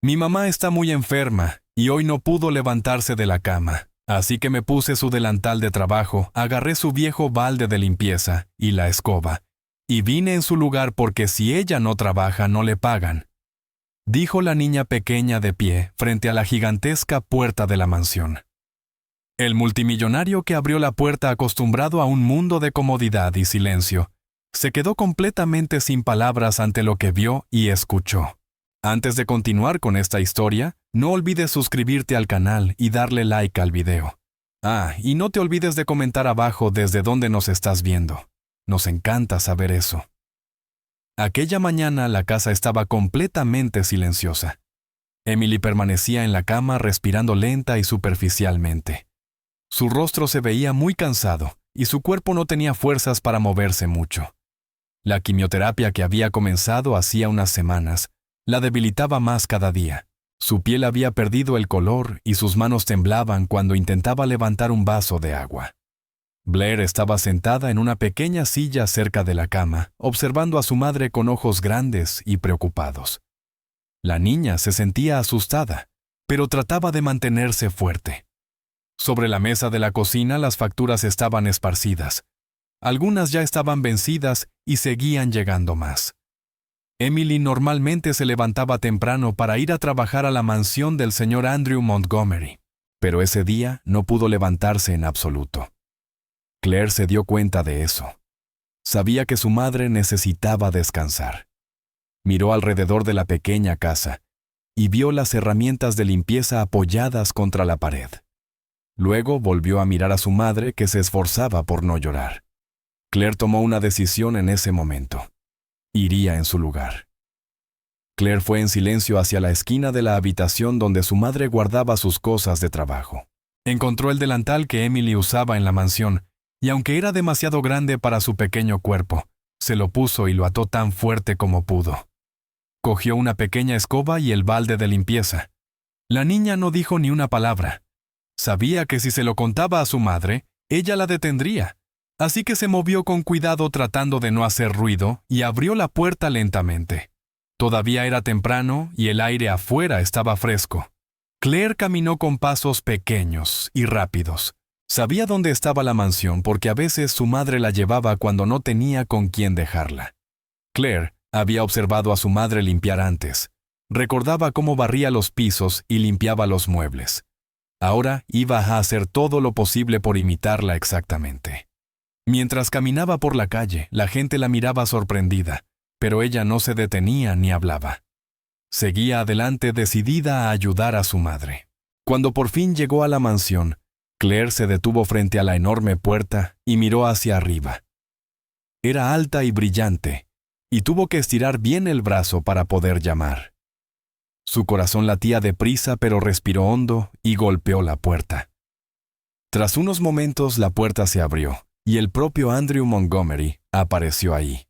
Mi mamá está muy enferma y hoy no pudo levantarse de la cama, así que me puse su delantal de trabajo, agarré su viejo balde de limpieza y la escoba, y vine en su lugar porque si ella no trabaja no le pagan, dijo la niña pequeña de pie frente a la gigantesca puerta de la mansión. El multimillonario que abrió la puerta acostumbrado a un mundo de comodidad y silencio, se quedó completamente sin palabras ante lo que vio y escuchó. Antes de continuar con esta historia, no olvides suscribirte al canal y darle like al video. Y no te olvides de comentar abajo desde dónde nos estás viendo. Nos encanta saber eso. Aquella mañana la casa estaba completamente silenciosa. Emily permanecía en la cama respirando lenta y superficialmente. Su rostro se veía muy cansado y su cuerpo no tenía fuerzas para moverse mucho. La quimioterapia que había comenzado hacía unas semanas la debilitaba más cada día. Su piel había perdido el color y sus manos temblaban cuando intentaba levantar un vaso de agua. Blair estaba sentada en una pequeña silla cerca de la cama, observando a su madre con ojos grandes y preocupados. La niña se sentía asustada, pero trataba de mantenerse fuerte. Sobre la mesa de la cocina las facturas estaban esparcidas. Algunas ya estaban vencidas y seguían llegando más. Emily normalmente se levantaba temprano para ir a trabajar a la mansión del señor Andrew Montgomery, pero ese día no pudo levantarse en absoluto. Claire se dio cuenta de eso. Sabía que su madre necesitaba descansar. Miró alrededor de la pequeña casa y vio las herramientas de limpieza apoyadas contra la pared. Luego volvió a mirar a su madre que se esforzaba por no llorar. Claire tomó una decisión en ese momento. Iría en su lugar. Claire fue en silencio hacia la esquina de la habitación donde su madre guardaba sus cosas de trabajo. Encontró el delantal que Emily usaba en la mansión, y aunque era demasiado grande para su pequeño cuerpo, se lo puso y lo ató tan fuerte como pudo. Cogió una pequeña escoba y el balde de limpieza. La niña no dijo ni una palabra. Sabía que si se lo contaba a su madre, ella la detendría. Así que se movió con cuidado tratando de no hacer ruido y abrió la puerta lentamente. Todavía era temprano y el aire afuera estaba fresco. Claire caminó con pasos pequeños y rápidos. Sabía dónde estaba la mansión porque a veces su madre la llevaba cuando no tenía con quién dejarla. Claire había observado a su madre limpiar antes. Recordaba cómo barría los pisos y limpiaba los muebles. Ahora iba a hacer todo lo posible por imitarla exactamente. Mientras caminaba por la calle, la gente la miraba sorprendida, pero ella no se detenía ni hablaba. Seguía adelante decidida a ayudar a su madre. Cuando por fin llegó a la mansión, Claire se detuvo frente a la enorme puerta y miró hacia arriba. Era alta y brillante, y tuvo que estirar bien el brazo para poder llamar. Su corazón latía deprisa, pero respiró hondo y golpeó la puerta. Tras unos momentos la puerta se abrió, y el propio Andrew Montgomery apareció ahí.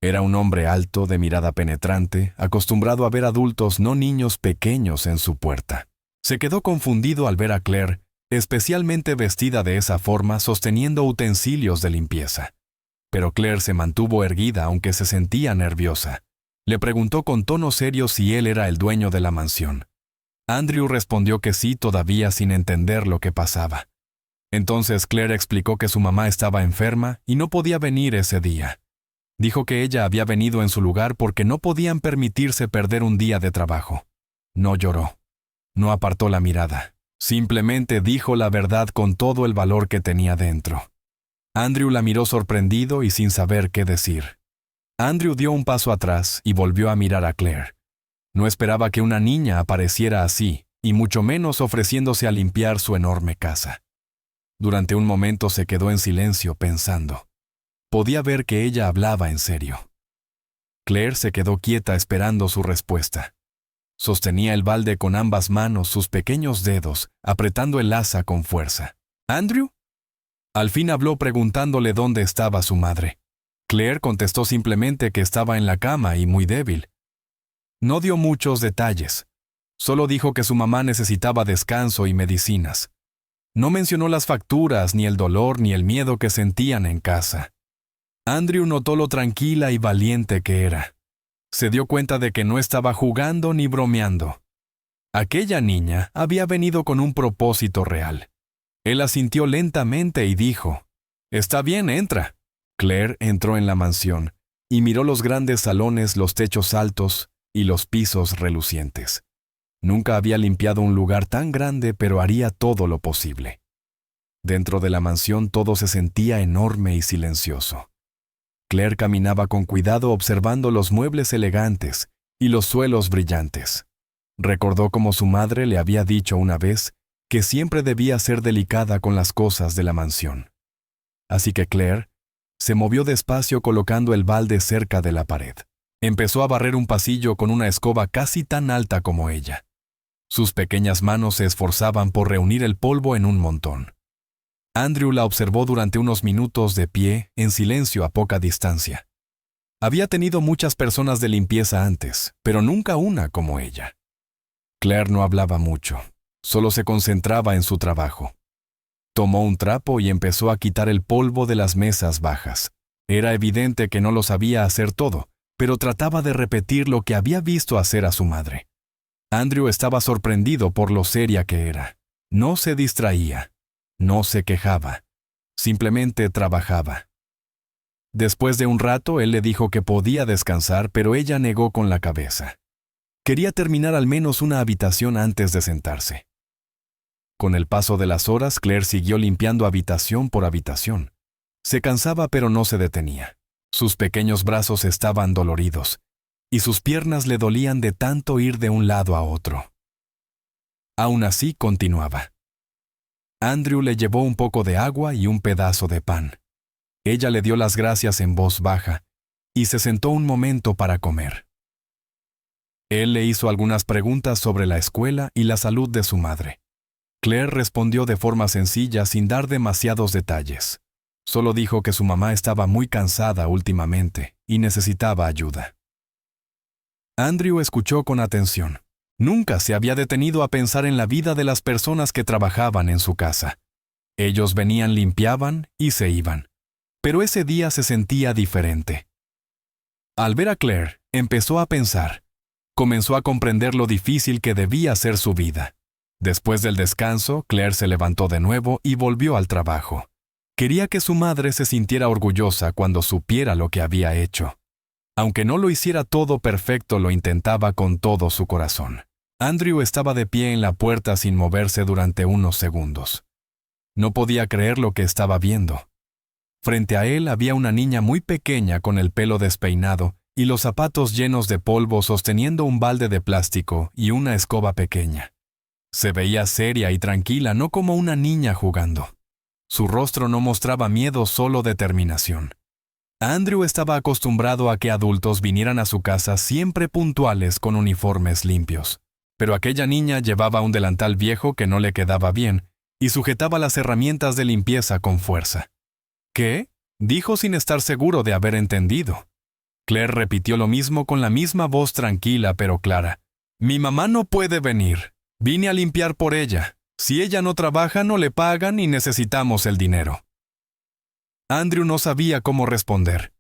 Era un hombre alto, de mirada penetrante, acostumbrado a ver adultos, no niños pequeños, en su puerta. Se quedó confundido al ver a Claire, especialmente vestida de esa forma, sosteniendo utensilios de limpieza. Pero Claire se mantuvo erguida aunque se sentía nerviosa. Le preguntó con tono serio si él era el dueño de la mansión. Andrew respondió que sí, todavía sin entender lo que pasaba. Entonces Claire explicó que su mamá estaba enferma y no podía venir ese día. Dijo que ella había venido en su lugar porque no podían permitirse perder un día de trabajo. No lloró. No apartó la mirada. Simplemente dijo la verdad con todo el valor que tenía dentro. Andrew la miró sorprendido y sin saber qué decir. Andrew dio un paso atrás y volvió a mirar a Claire. No esperaba que una niña apareciera así, y mucho menos ofreciéndose a limpiar su enorme casa. Durante un momento se quedó en silencio pensando. Podía ver que ella hablaba en serio. Claire se quedó quieta esperando su respuesta. Sostenía el balde con ambas manos, sus pequeños dedos, apretando el asa con fuerza. ¿Andrew? Al fin habló preguntándole dónde estaba su madre. Claire contestó simplemente que estaba en la cama y muy débil. No dio muchos detalles. Solo dijo que su mamá necesitaba descanso y medicinas. No mencionó las facturas, ni el dolor, ni el miedo que sentían en casa. Andrew notó lo tranquila y valiente que era. Se dio cuenta de que no estaba jugando ni bromeando. Aquella niña había venido con un propósito real. Él asintió lentamente y dijo, «Está bien, entra». Claire entró en la mansión y miró los grandes salones, los techos altos y los pisos relucientes. Nunca había limpiado un lugar tan grande, pero haría todo lo posible. Dentro de la mansión todo se sentía enorme y silencioso. Claire caminaba con cuidado observando los muebles elegantes y los suelos brillantes. Recordó cómo su madre le había dicho una vez que siempre debía ser delicada con las cosas de la mansión. Así que Claire se movió despacio colocando el balde cerca de la pared. Empezó a barrer un pasillo con una escoba casi tan alta como ella. Sus pequeñas manos se esforzaban por reunir el polvo en un montón. Andrew la observó durante unos minutos de pie, en silencio a poca distancia. Había tenido muchas personas de limpieza antes, pero nunca una como ella. Claire no hablaba mucho, solo se concentraba en su trabajo. Tomó un trapo y empezó a quitar el polvo de las mesas bajas. Era evidente que no lo sabía hacer todo, pero trataba de repetir lo que había visto hacer a su madre. Andrew estaba sorprendido por lo seria que era. No se distraía, no se quejaba, simplemente trabajaba. Después de un rato, él le dijo que podía descansar, pero ella negó con la cabeza. Quería terminar al menos una habitación antes de sentarse. Con el paso de las horas, Claire siguió limpiando habitación por habitación. Se cansaba pero no se detenía. Sus pequeños brazos estaban doloridos, y sus piernas le dolían de tanto ir de un lado a otro. Aún así, continuaba. Andrew le llevó un poco de agua y un pedazo de pan. Ella le dio las gracias en voz baja, y se sentó un momento para comer. Él le hizo algunas preguntas sobre la escuela y la salud de su madre. Claire respondió de forma sencilla sin dar demasiados detalles. Solo dijo que su mamá estaba muy cansada últimamente y necesitaba ayuda. Andrew escuchó con atención. Nunca se había detenido a pensar en la vida de las personas que trabajaban en su casa. Ellos venían, limpiaban y se iban. Pero ese día se sentía diferente. Al ver a Claire, empezó a pensar. Comenzó a comprender lo difícil que debía ser su vida. Después del descanso, Claire se levantó de nuevo y volvió al trabajo. Quería que su madre se sintiera orgullosa cuando supiera lo que había hecho. Aunque no lo hiciera todo perfecto, lo intentaba con todo su corazón. Andrew estaba de pie en la puerta sin moverse durante unos segundos. No podía creer lo que estaba viendo. Frente a él había una niña muy pequeña con el pelo despeinado y los zapatos llenos de polvo sosteniendo un balde de plástico y una escoba pequeña. Se veía seria y tranquila, no como una niña jugando. Su rostro no mostraba miedo, solo determinación. Andrew estaba acostumbrado a que adultos vinieran a su casa siempre puntuales con uniformes limpios. Pero aquella niña llevaba un delantal viejo que no le quedaba bien y sujetaba las herramientas de limpieza con fuerza. ¿Qué?, dijo sin estar seguro de haber entendido. Claire repitió lo mismo con la misma voz tranquila pero clara. «Mi mamá no puede venir. Vine a limpiar por ella. Si ella no trabaja, no le pagan y necesitamos el dinero». Andrew no sabía cómo responder.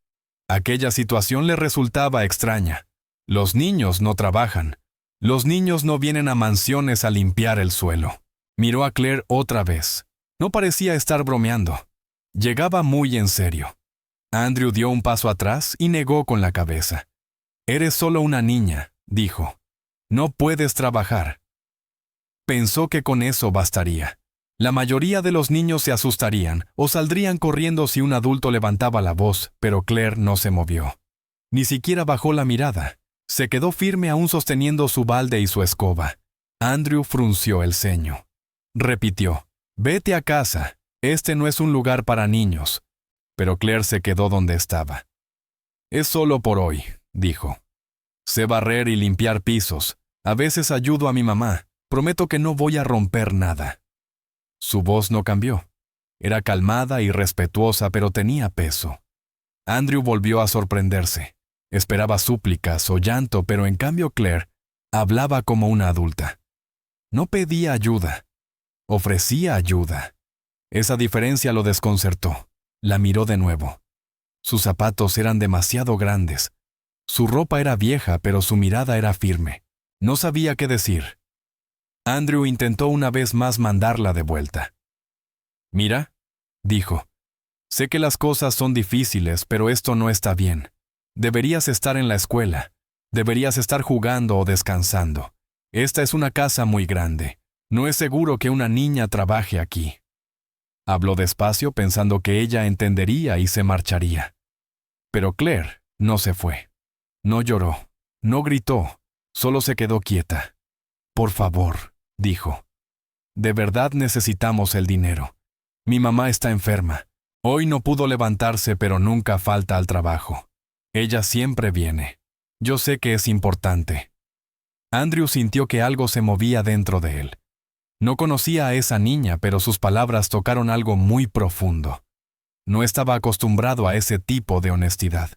Aquella situación le resultaba extraña. Los niños no trabajan. Los niños no vienen a mansiones a limpiar el suelo. Miró a Claire otra vez. No parecía estar bromeando. Llegaba muy en serio. Andrew dio un paso atrás y negó con la cabeza. «Eres solo una niña», dijo. «No puedes trabajar». Pensó que con eso bastaría. La mayoría de los niños se asustarían o saldrían corriendo si un adulto levantaba la voz, pero Claire no se movió. Ni siquiera bajó la mirada. Se quedó firme aún sosteniendo su balde y su escoba. Andrew frunció el ceño. Repitió, «Vete a casa. Este no es un lugar para niños». Pero Claire se quedó donde estaba. «Es solo por hoy», dijo. «Sé barrer y limpiar pisos. A veces ayudo a mi mamá. Prometo que no voy a romper nada». Su voz no cambió. Era calmada y respetuosa, pero tenía peso. Andrew volvió a sorprenderse. Esperaba súplicas o llanto, pero en cambio Claire hablaba como una adulta. No pedía ayuda. Ofrecía ayuda. Esa diferencia lo desconcertó. La miró de nuevo. Sus zapatos eran demasiado grandes. Su ropa era vieja, pero su mirada era firme. No sabía qué decir. Andrew intentó una vez más mandarla de vuelta. «Mira», dijo, «sé que las cosas son difíciles, pero esto no está bien. Deberías estar en la escuela. Deberías estar jugando o descansando. Esta es una casa muy grande. No es seguro que una niña trabaje aquí». Habló despacio pensando que ella entendería y se marcharía. Pero Claire no se fue. No lloró, no gritó, solo se quedó quieta. «Por favor», dijo. «De verdad necesitamos el dinero. Mi mamá está enferma. Hoy no pudo levantarse, pero nunca falta al trabajo. Ella siempre viene. Yo sé que es importante». Andrew sintió que algo se movía dentro de él. No conocía a esa niña, pero sus palabras tocaron algo muy profundo. No estaba acostumbrado a ese tipo de honestidad.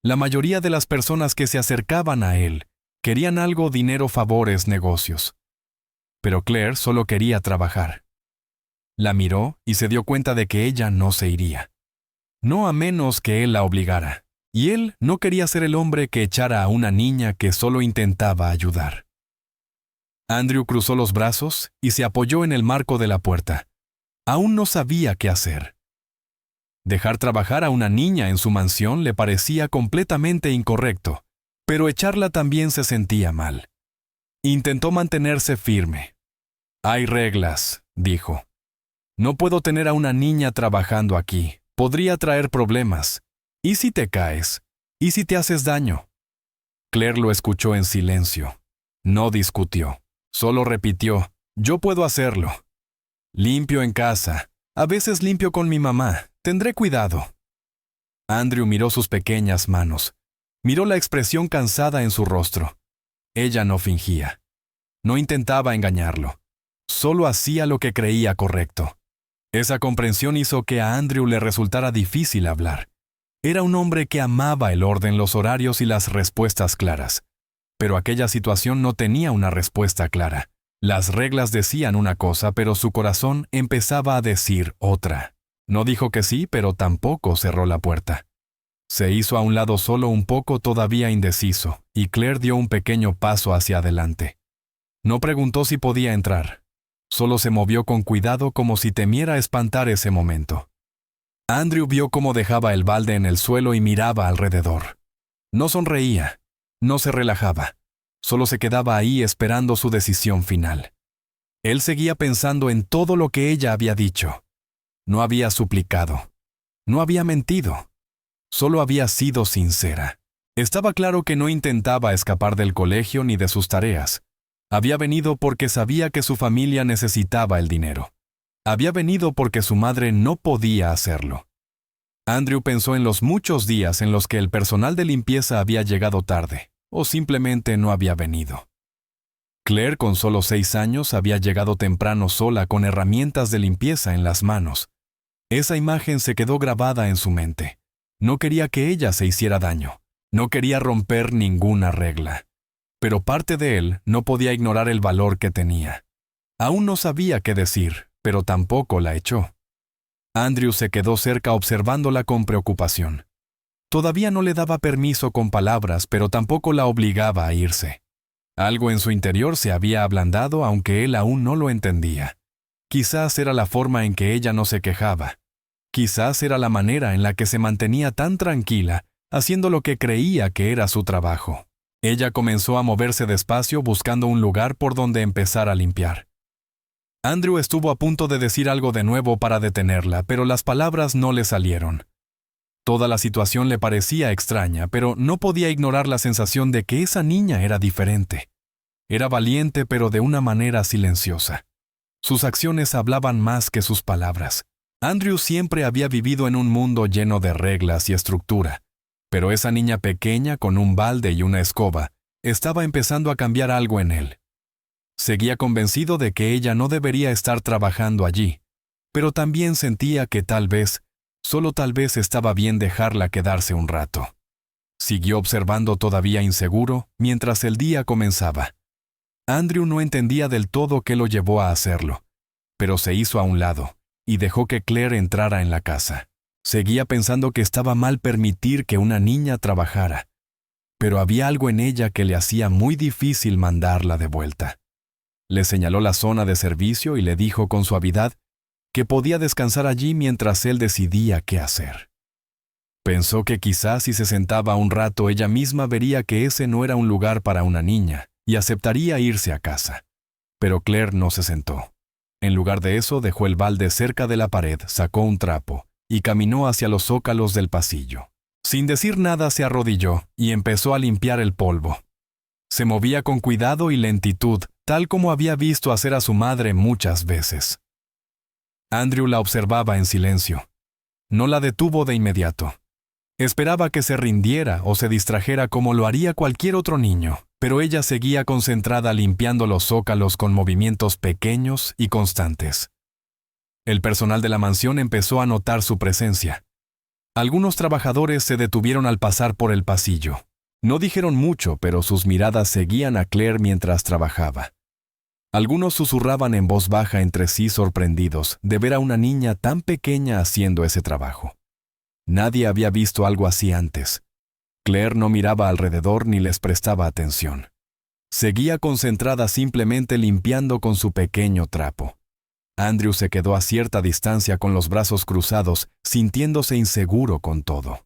La mayoría de las personas que se acercaban a él querían algo: dinero, favores, negocios. Pero Claire solo quería trabajar. La miró y se dio cuenta de que ella no se iría. No a menos que él la obligara. Y él no quería ser el hombre que echara a una niña que solo intentaba ayudar. Andrew cruzó los brazos y se apoyó en el marco de la puerta. Aún no sabía qué hacer. Dejar trabajar a una niña en su mansión le parecía completamente incorrecto, pero echarla también se sentía mal. Intentó mantenerse firme. «Hay reglas», dijo. «No puedo tener a una niña trabajando aquí. Podría traer problemas. ¿Y si te caes? ¿Y si te haces daño?» Claire lo escuchó en silencio. No discutió. Solo repitió: «Yo puedo hacerlo. Limpio en casa. A veces limpio con mi mamá. Tendré cuidado». Andrew miró sus pequeñas manos. Miró la expresión cansada en su rostro. Ella no fingía. No intentaba engañarlo. Solo hacía lo que creía correcto. Esa comprensión hizo que a Andrew le resultara difícil hablar. Era un hombre que amaba el orden, los horarios y las respuestas claras. Pero aquella situación no tenía una respuesta clara. Las reglas decían una cosa, pero su corazón empezaba a decir otra. No dijo que sí, pero tampoco cerró la puerta. Se hizo a un lado solo un poco, todavía indeciso, y Claire dio un pequeño paso hacia adelante. No preguntó si podía entrar. Solo se movió con cuidado, como si temiera espantar ese momento. Andrew vio cómo dejaba el balde en el suelo y miraba alrededor. No sonreía. No se relajaba. Solo se quedaba ahí esperando su decisión final. Él seguía pensando en todo lo que ella había dicho. No había suplicado. No había mentido. Solo había sido sincera. Estaba claro que no intentaba escapar del colegio ni de sus tareas. Había venido porque sabía que su familia necesitaba el dinero. Había venido porque su madre no podía hacerlo. Andrew pensó en los muchos días en los que el personal de limpieza había llegado tarde, o simplemente no había venido. Claire, con solo 6 años, había llegado temprano sola con herramientas de limpieza en las manos. Esa imagen se quedó grabada en su mente. No quería que ella se hiciera daño. No quería romper ninguna regla. Pero parte de él no podía ignorar el valor que tenía. Aún no sabía qué decir, pero tampoco la echó. Andrew se quedó cerca observándola con preocupación. Todavía no le daba permiso con palabras, pero tampoco la obligaba a irse. Algo en su interior se había ablandado, aunque él aún no lo entendía. Quizás era la forma en que ella no se quejaba. Quizás era la manera en la que se mantenía tan tranquila, haciendo lo que creía que era su trabajo. Ella comenzó a moverse despacio buscando un lugar por donde empezar a limpiar. Andrew estuvo a punto de decir algo de nuevo para detenerla, pero las palabras no le salieron. Toda la situación le parecía extraña, pero no podía ignorar la sensación de que esa niña era diferente. Era valiente, pero de una manera silenciosa. Sus acciones hablaban más que sus palabras. Andrew siempre había vivido en un mundo lleno de reglas y estructura, pero esa niña pequeña con un balde y una escoba estaba empezando a cambiar algo en él. Seguía convencido de que ella no debería estar trabajando allí, pero también sentía que tal vez, solo tal vez, estaba bien dejarla quedarse un rato. Siguió observando todavía inseguro mientras el día comenzaba. Andrew no entendía del todo qué lo llevó a hacerlo, pero se hizo a un lado y dejó que Claire entrara en la casa. Seguía pensando que estaba mal permitir que una niña trabajara, pero había algo en ella que le hacía muy difícil mandarla de vuelta. Le señaló la zona de servicio y le dijo con suavidad que podía descansar allí mientras él decidía qué hacer. Pensó que quizás si se sentaba un rato ella misma vería que ese no era un lugar para una niña y aceptaría irse a casa. Pero Claire no se sentó. En lugar de eso, dejó el balde cerca de la pared, sacó un trapo y caminó hacia los zócalos del pasillo. Sin decir nada, se arrodilló y empezó a limpiar el polvo. Se movía con cuidado y lentitud, tal como había visto hacer a su madre muchas veces. Andrew la observaba en silencio. No la detuvo de inmediato. Esperaba que se rindiera o se distrajera como lo haría cualquier otro niño, pero ella seguía concentrada limpiando los zócalos con movimientos pequeños y constantes. El personal de la mansión empezó a notar su presencia. Algunos trabajadores se detuvieron al pasar por el pasillo. No dijeron mucho, pero sus miradas seguían a Claire mientras trabajaba. Algunos susurraban en voz baja entre sí, sorprendidos de ver a una niña tan pequeña haciendo ese trabajo. Nadie había visto algo así antes. Claire no miraba alrededor ni les prestaba atención. Seguía concentrada simplemente limpiando con su pequeño trapo. Andrew se quedó a cierta distancia con los brazos cruzados, sintiéndose inseguro con todo.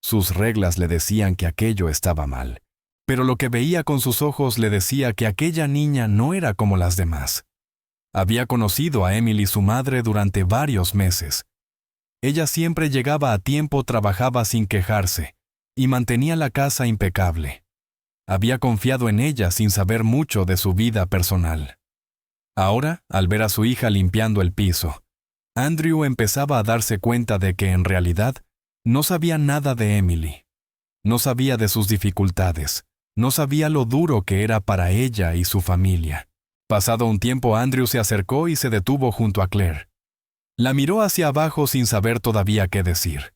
Sus reglas le decían que aquello estaba mal, pero lo que veía con sus ojos le decía que aquella niña no era como las demás. Había conocido a Emily, su madre, durante varios meses. Ella siempre llegaba a tiempo, trabajaba sin quejarse y mantenía la casa impecable. Había confiado en ella sin saber mucho de su vida personal. Ahora, al ver a su hija limpiando el piso, Andrew empezaba a darse cuenta de que en realidad no sabía nada de Emily. No sabía de sus dificultades, no sabía lo duro que era para ella y su familia. Pasado un tiempo, Andrew se acercó y se detuvo junto a Claire. La miró hacia abajo sin saber todavía qué decir.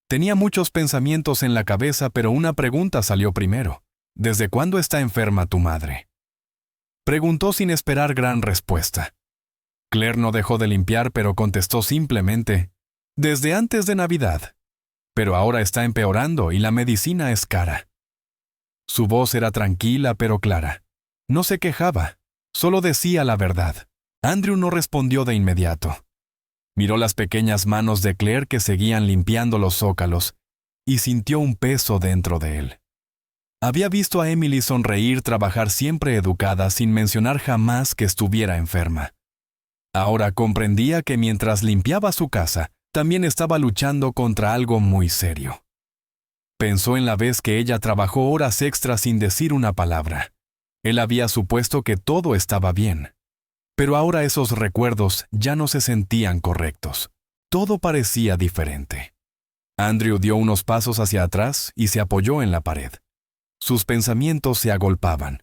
Tenía muchos pensamientos en la cabeza, pero una pregunta salió primero. ¿Desde cuándo está enferma tu madre? Preguntó sin esperar gran respuesta. Claire no dejó de limpiar, pero contestó simplemente, «Desde antes de Navidad. Pero ahora está empeorando y la medicina es cara». Su voz era tranquila pero clara. No se quejaba, solo decía la verdad. Andrew no respondió de inmediato. Miró las pequeñas manos de Claire que seguían limpiando los zócalos y sintió un peso dentro de él. Había visto a Emily sonreír, trabajar siempre educada, sin mencionar jamás que estuviera enferma. Ahora comprendía que mientras limpiaba su casa, también estaba luchando contra algo muy serio. Pensó en la vez que ella trabajó horas extras sin decir una palabra. Él había supuesto que todo estaba bien. Pero ahora esos recuerdos ya no se sentían correctos. Todo parecía diferente. Andrew dio unos pasos hacia atrás y se apoyó en la pared. Sus pensamientos se agolpaban.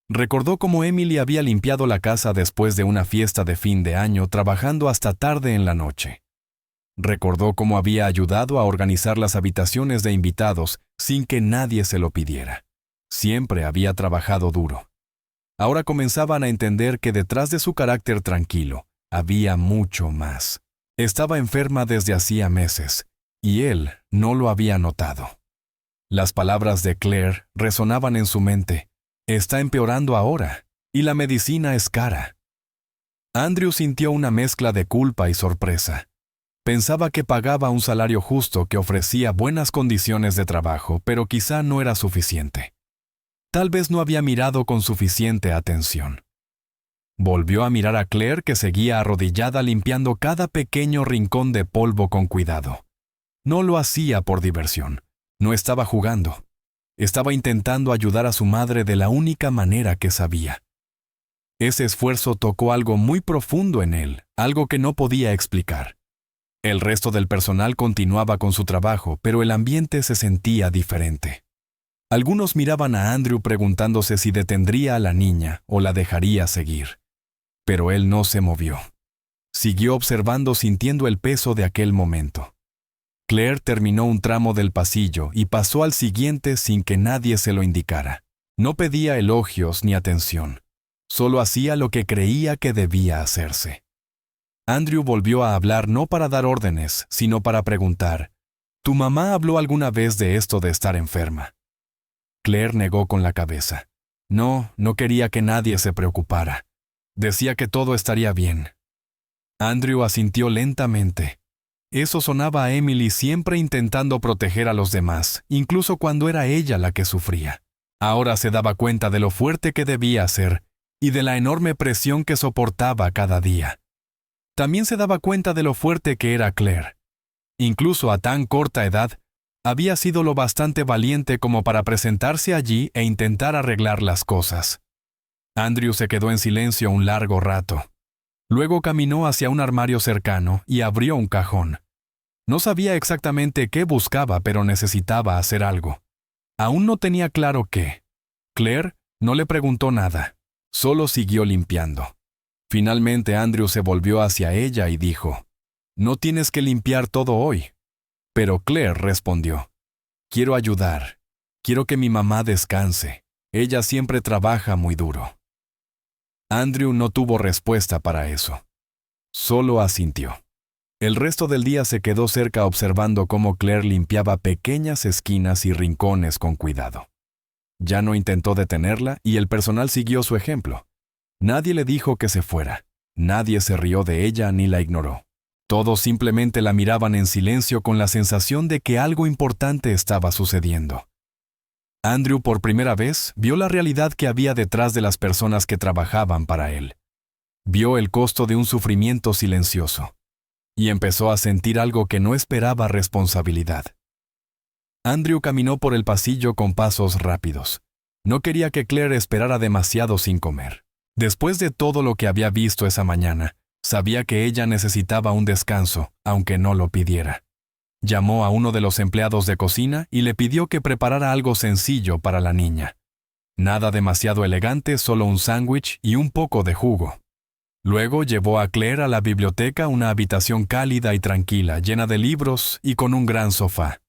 Recordó cómo Emily había limpiado la casa después de una fiesta de fin de año, trabajando hasta tarde en la noche. Recordó cómo había ayudado a organizar las habitaciones de invitados sin que nadie se lo pidiera. Siempre había trabajado duro. Ahora comenzaban a entender que detrás de su carácter tranquilo había mucho más. Estaba enferma desde hacía meses, y él no lo había notado. Las palabras de Claire resonaban en su mente. Está empeorando ahora, y la medicina es cara. Andrew sintió una mezcla de culpa y sorpresa. Pensaba que pagaba un salario justo, que ofrecía buenas condiciones de trabajo, pero quizá no era suficiente. Tal vez no había mirado con suficiente atención. Volvió a mirar a Claire, que seguía arrodillada limpiando cada pequeño rincón de polvo con cuidado. No lo hacía por diversión. No estaba jugando. Estaba intentando ayudar a su madre de la única manera que sabía. Ese esfuerzo tocó algo muy profundo en él, algo que no podía explicar. El resto del personal continuaba con su trabajo, pero el ambiente se sentía diferente. Algunos miraban a Andrew preguntándose si detendría a la niña o la dejaría seguir. Pero él no se movió. Siguió observando, sintiendo el peso de aquel momento. Claire terminó un tramo del pasillo y pasó al siguiente sin que nadie se lo indicara. No pedía elogios ni atención. Solo hacía lo que creía que debía hacerse. Andrew volvió a hablar, no para dar órdenes, sino para preguntar, ¿tu mamá habló alguna vez de esto de estar enferma? Claire negó con la cabeza. No quería que nadie se preocupara. Decía que todo estaría bien. Andrew asintió lentamente. Eso sonaba a Emily siempre intentando proteger a los demás, incluso cuando era ella la que sufría. Ahora se daba cuenta de lo fuerte que debía ser y de la enorme presión que soportaba cada día. También se daba cuenta de lo fuerte que era Claire. Incluso a tan corta edad, había sido lo bastante valiente como para presentarse allí e intentar arreglar las cosas. Andrew se quedó en silencio un largo rato. Luego caminó hacia un armario cercano y abrió un cajón. No sabía exactamente qué buscaba, pero necesitaba hacer algo. Aún no tenía claro qué. Claire no le preguntó nada, solo siguió limpiando. Finalmente Andrew se volvió hacia ella y dijo, «No tienes que limpiar todo hoy». Pero Claire respondió, «Quiero ayudar. Quiero que mi mamá descanse. Ella siempre trabaja muy duro». Andrew no tuvo respuesta para eso. Solo asintió. El resto del día se quedó cerca observando cómo Claire limpiaba pequeñas esquinas y rincones con cuidado. Ya no intentó detenerla y el personal siguió su ejemplo. Nadie le dijo que se fuera. Nadie se rió de ella ni la ignoró. Todos simplemente la miraban en silencio con la sensación de que algo importante estaba sucediendo. Andrew por primera vez vio la realidad que había detrás de las personas que trabajaban para él. Vio el costo de un sufrimiento silencioso. Y empezó a sentir algo que no esperaba: responsabilidad. Andrew caminó por el pasillo con pasos rápidos. No quería que Claire esperara demasiado sin comer. Después de todo lo que había visto esa mañana, sabía que ella necesitaba un descanso, aunque no lo pidiera. Llamó a uno de los empleados de cocina y le pidió que preparara algo sencillo para la niña. Nada demasiado elegante, solo un sándwich y un poco de jugo. Luego llevó a Claire a la biblioteca, una habitación cálida y tranquila, llena de libros y con un gran sofá.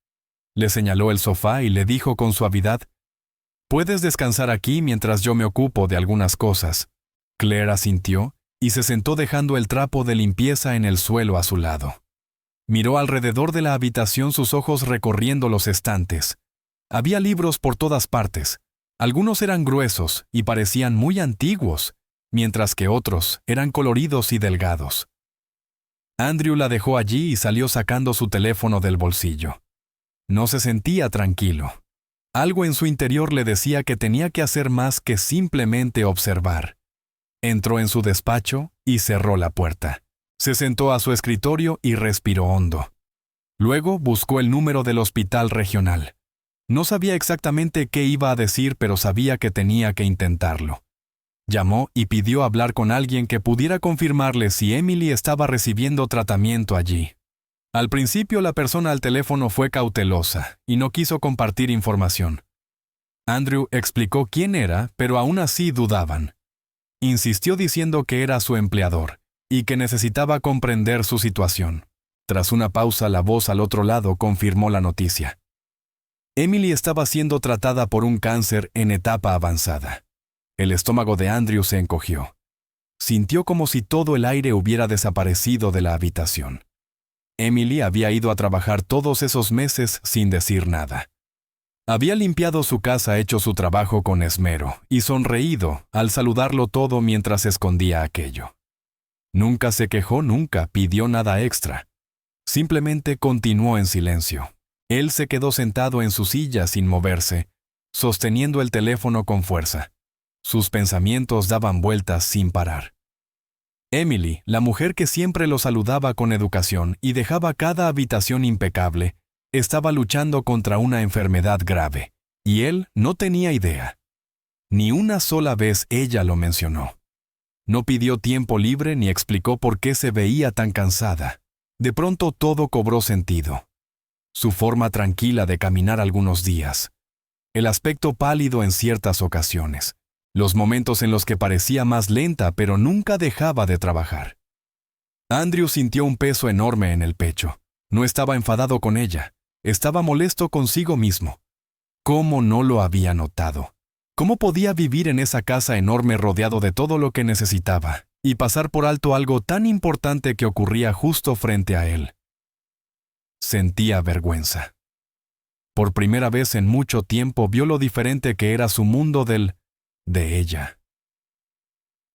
Le señaló el sofá y le dijo con suavidad, «Puedes descansar aquí mientras yo me ocupo de algunas cosas». Claire asintió y se sentó dejando el trapo de limpieza en el suelo a su lado. Miró alrededor de la habitación, sus ojos recorriendo los estantes. Había libros por todas partes. Algunos eran gruesos y parecían muy antiguos, mientras que otros eran coloridos y delgados. Andrew la dejó allí y salió sacando su teléfono del bolsillo. No se sentía tranquilo. Algo en su interior le decía que tenía que hacer más que simplemente observar. Entró en su despacho y cerró la puerta. Se sentó a su escritorio y respiró hondo. Luego buscó el número del hospital regional. No sabía exactamente qué iba a decir, pero sabía que tenía que intentarlo. Llamó y pidió hablar con alguien que pudiera confirmarle si Emily estaba recibiendo tratamiento allí. Al principio la persona al teléfono fue cautelosa y no quiso compartir información. Andrew explicó quién era, pero aún así dudaban. Insistió diciendo que era su empleador y que necesitaba comprender su situación. Tras una pausa, la voz al otro lado confirmó la noticia. Emily estaba siendo tratada por un cáncer en etapa avanzada. El estómago de Andrew se encogió. Sintió como si todo el aire hubiera desaparecido de la habitación. Emily había ido a trabajar todos esos meses sin decir nada. Había limpiado su casa, hecho su trabajo con esmero y sonreído al saludarlo todo mientras escondía aquello. Nunca se quejó, nunca pidió nada extra. Simplemente continuó en silencio. Él se quedó sentado en su silla sin moverse, sosteniendo el teléfono con fuerza. Sus pensamientos daban vueltas sin parar. Emily, la mujer que siempre lo saludaba con educación y dejaba cada habitación impecable, estaba luchando contra una enfermedad grave, y él no tenía idea. Ni una sola vez ella lo mencionó. No pidió tiempo libre ni explicó por qué se veía tan cansada. De pronto todo cobró sentido. Su forma tranquila de caminar algunos días. El aspecto pálido en ciertas ocasiones. Los momentos en los que parecía más lenta, pero nunca dejaba de trabajar. Andrew sintió un peso enorme en el pecho. No estaba enfadado con ella. Estaba molesto consigo mismo. ¿Cómo no lo había notado? ¿Cómo podía vivir en esa casa enorme rodeado de todo lo que necesitaba y pasar por alto algo tan importante que ocurría justo frente a él? Sentía vergüenza. Por primera vez en mucho tiempo vio lo diferente que era su mundo de ella.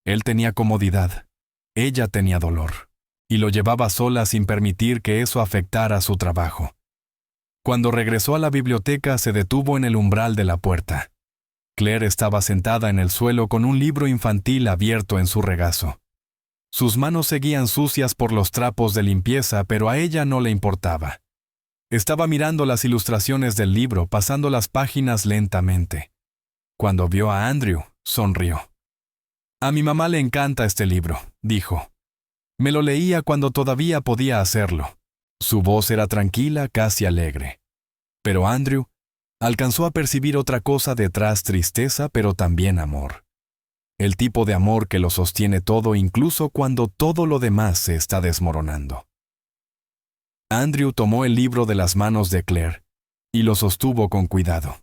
Él tenía comodidad. Ella tenía dolor. Y lo llevaba sola sin permitir que eso afectara su trabajo. Cuando regresó a la biblioteca, se detuvo en el umbral de la puerta. Claire estaba sentada en el suelo con un libro infantil abierto en su regazo. Sus manos seguían sucias por los trapos de limpieza, pero a ella no le importaba. Estaba mirando las ilustraciones del libro, pasando las páginas lentamente. Cuando vio a Andrew, sonrió. «A mi mamá le encanta este libro», dijo. «Me lo leía cuando todavía podía hacerlo». Su voz era tranquila, casi alegre. Pero Andrew alcanzó a percibir otra cosa detrás: tristeza, pero también amor. El tipo de amor que lo sostiene todo, incluso cuando todo lo demás se está desmoronando. Andrew tomó el libro de las manos de Claire y lo sostuvo con cuidado.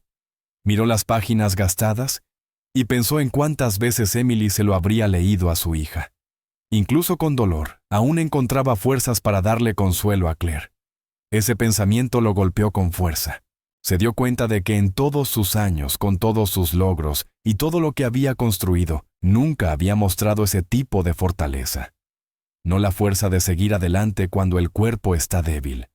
Miró las páginas gastadas y pensó en cuántas veces Emily se lo habría leído a su hija. Incluso con dolor, aún encontraba fuerzas para darle consuelo a Claire. Ese pensamiento lo golpeó con fuerza. Se dio cuenta de que en todos sus años, con todos sus logros y todo lo que había construido, nunca había mostrado ese tipo de fortaleza. No la fuerza de seguir adelante cuando el cuerpo está débil.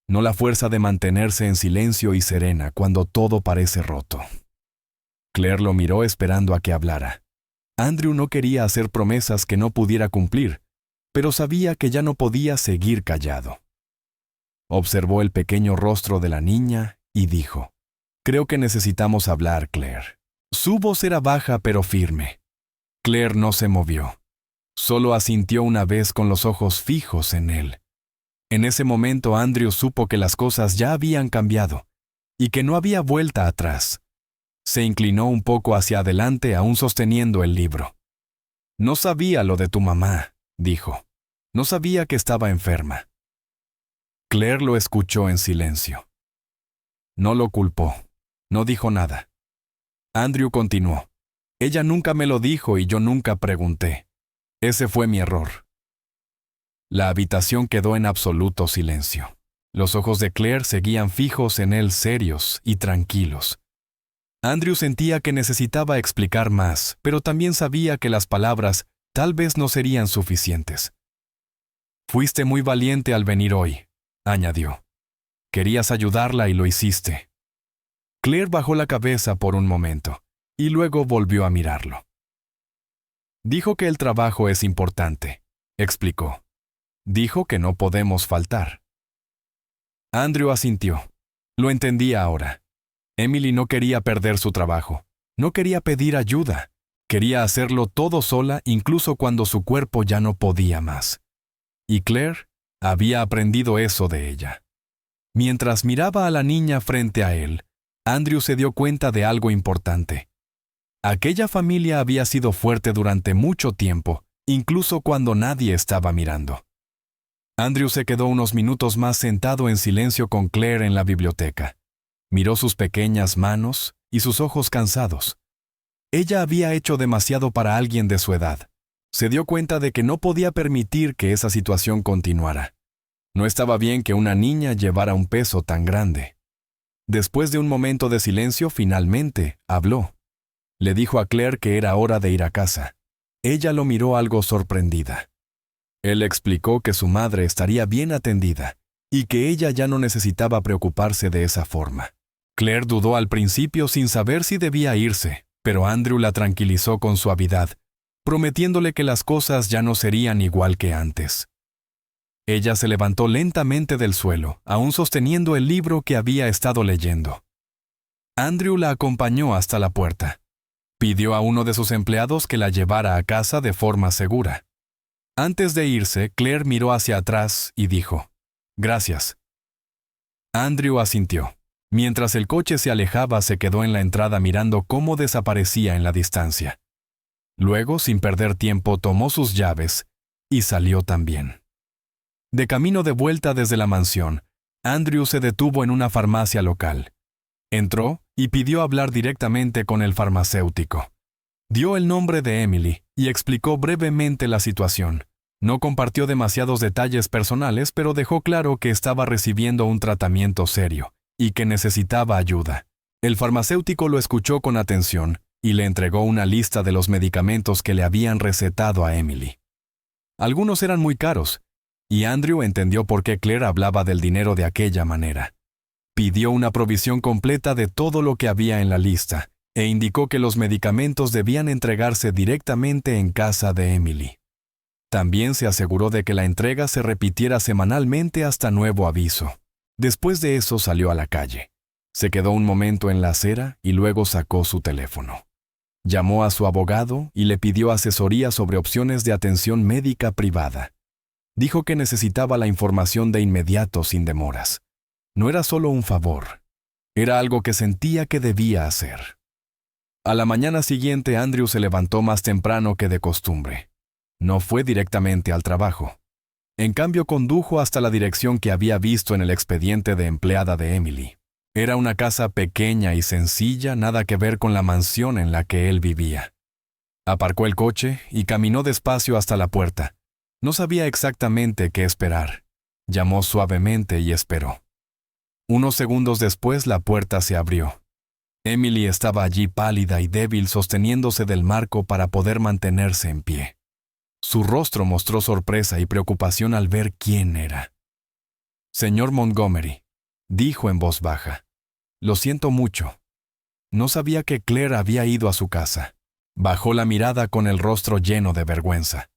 No la fuerza de mantenerse en silencio y serena cuando todo parece roto. Claire lo miró esperando a que hablara. Andrew no quería hacer promesas que no pudiera cumplir, pero sabía que ya no podía seguir callado. Observó el pequeño rostro de la niña y dijo: «Creo que necesitamos hablar, Claire». Su voz era baja pero firme. Claire no se movió. Solo asintió una vez con los ojos fijos en él. En ese momento Andrew supo que las cosas ya habían cambiado y que no había vuelta atrás. Se inclinó un poco hacia adelante, aún sosteniendo el libro. «No sabía lo de tu mamá», dijo. «No sabía que estaba enferma». Claire lo escuchó en silencio. No lo culpó. No dijo nada. Andrew continuó: «Ella nunca me lo dijo y yo nunca pregunté. Ese fue mi error». La habitación quedó en absoluto silencio. Los ojos de Claire seguían fijos en él, serios y tranquilos. Andrew sentía que necesitaba explicar más, pero también sabía que las palabras tal vez no serían suficientes. «Fuiste muy valiente al venir hoy», añadió. «Querías ayudarla y lo hiciste». Claire bajó la cabeza por un momento y luego volvió a mirarlo. «Dijo que el trabajo es importante», explicó. «Dijo que no podemos faltar». Andrew asintió. Lo entendía ahora. Emily no quería perder su trabajo. No quería pedir ayuda. Quería hacerlo todo sola, incluso cuando su cuerpo ya no podía más. Y Claire había aprendido eso de ella. Mientras miraba a la niña frente a él, Andrew se dio cuenta de algo importante. Aquella familia había sido fuerte durante mucho tiempo, incluso cuando nadie estaba mirando. Andrew se quedó unos minutos más sentado en silencio con Claire en la biblioteca. Miró sus pequeñas manos y sus ojos cansados. Ella había hecho demasiado para alguien de su edad. Se dio cuenta de que no podía permitir que esa situación continuara. No estaba bien que una niña llevara un peso tan grande. Después de un momento de silencio, finalmente habló. Le dijo a Claire que era hora de ir a casa. Ella lo miró algo sorprendida. Él explicó que su madre estaría bien atendida y que ella ya no necesitaba preocuparse de esa forma. Claire dudó al principio sin saber si debía irse, pero Andrew la tranquilizó con suavidad, prometiéndole que las cosas ya no serían igual que antes. Ella se levantó lentamente del suelo, aún sosteniendo el libro que había estado leyendo. Andrew la acompañó hasta la puerta. Pidió a uno de sus empleados que la llevara a casa de forma segura. Antes de irse, Claire miró hacia atrás y dijo: «Gracias». Andrew asintió. Mientras el coche se alejaba, se quedó en la entrada mirando cómo desaparecía en la distancia. Luego, sin perder tiempo, tomó sus llaves y salió también. De camino de vuelta desde la mansión, Andrew se detuvo en una farmacia local. Entró y pidió hablar directamente con el farmacéutico. Dio el nombre de Emily y explicó brevemente la situación. No compartió demasiados detalles personales, pero dejó claro que estaba recibiendo un tratamiento serio y que necesitaba ayuda. El farmacéutico lo escuchó con atención y le entregó una lista de los medicamentos que le habían recetado a Emily. Algunos eran muy caros, y Andrew entendió por qué Claire hablaba del dinero de aquella manera. Pidió una provisión completa de todo lo que había en la lista, e indicó que los medicamentos debían entregarse directamente en casa de Emily. También se aseguró de que la entrega se repitiera semanalmente hasta nuevo aviso. Después de eso salió a la calle. Se quedó un momento en la acera y luego sacó su teléfono. Llamó a su abogado y le pidió asesoría sobre opciones de atención médica privada. Dijo que necesitaba la información de inmediato sin demoras. No era solo un favor, era algo que sentía que debía hacer. A la mañana siguiente, Andrew se levantó más temprano que de costumbre. No fue directamente al trabajo. En cambio, condujo hasta la dirección que había visto en el expediente de empleada de Emily. Era una casa pequeña y sencilla, nada que ver con la mansión en la que él vivía. Aparcó el coche y caminó despacio hasta la puerta. No sabía exactamente qué esperar. Llamó suavemente y esperó. Unos segundos después la puerta se abrió. Emily estaba allí pálida y débil, sosteniéndose del marco para poder mantenerse en pie. Su rostro mostró sorpresa y preocupación al ver quién era. «Señor Montgomery», dijo en voz baja, «lo siento mucho. No sabía que Claire había ido a su casa». Bajó la mirada con el rostro lleno de vergüenza.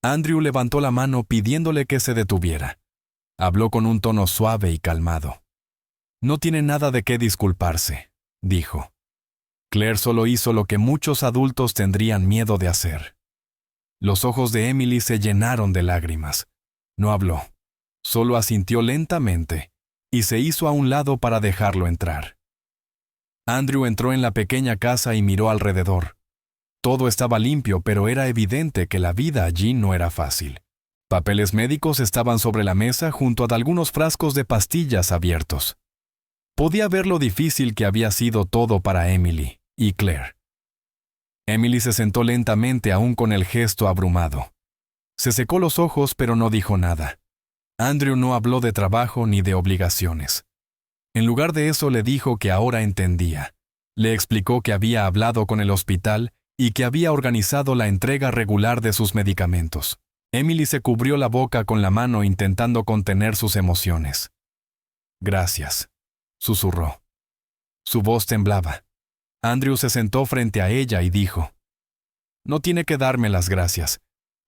Andrew levantó la mano pidiéndole que se detuviera. Habló con un tono suave y calmado. «No tiene nada de qué disculparse», dijo. «Claire solo hizo lo que muchos adultos tendrían miedo de hacer». Los ojos de Emily se llenaron de lágrimas. No habló, solo asintió lentamente y se hizo a un lado para dejarlo entrar. Andrew entró en la pequeña casa y miró alrededor. Todo estaba limpio, pero era evidente que la vida allí no era fácil. Papeles médicos estaban sobre la mesa junto a algunos frascos de pastillas abiertos. Podía ver lo difícil que había sido todo para Emily y Claire. Emily se sentó lentamente aún con el gesto abrumado. Se secó los ojos pero no dijo nada. Andrew no habló de trabajo ni de obligaciones. En lugar de eso le dijo que ahora entendía. Le explicó que había hablado con el hospital y que había organizado la entrega regular de sus medicamentos. Emily se cubrió la boca con la mano intentando contener sus emociones. «Gracias», susurró. Su voz temblaba. Andrew se sentó frente a ella y dijo, «No tiene que darme las gracias.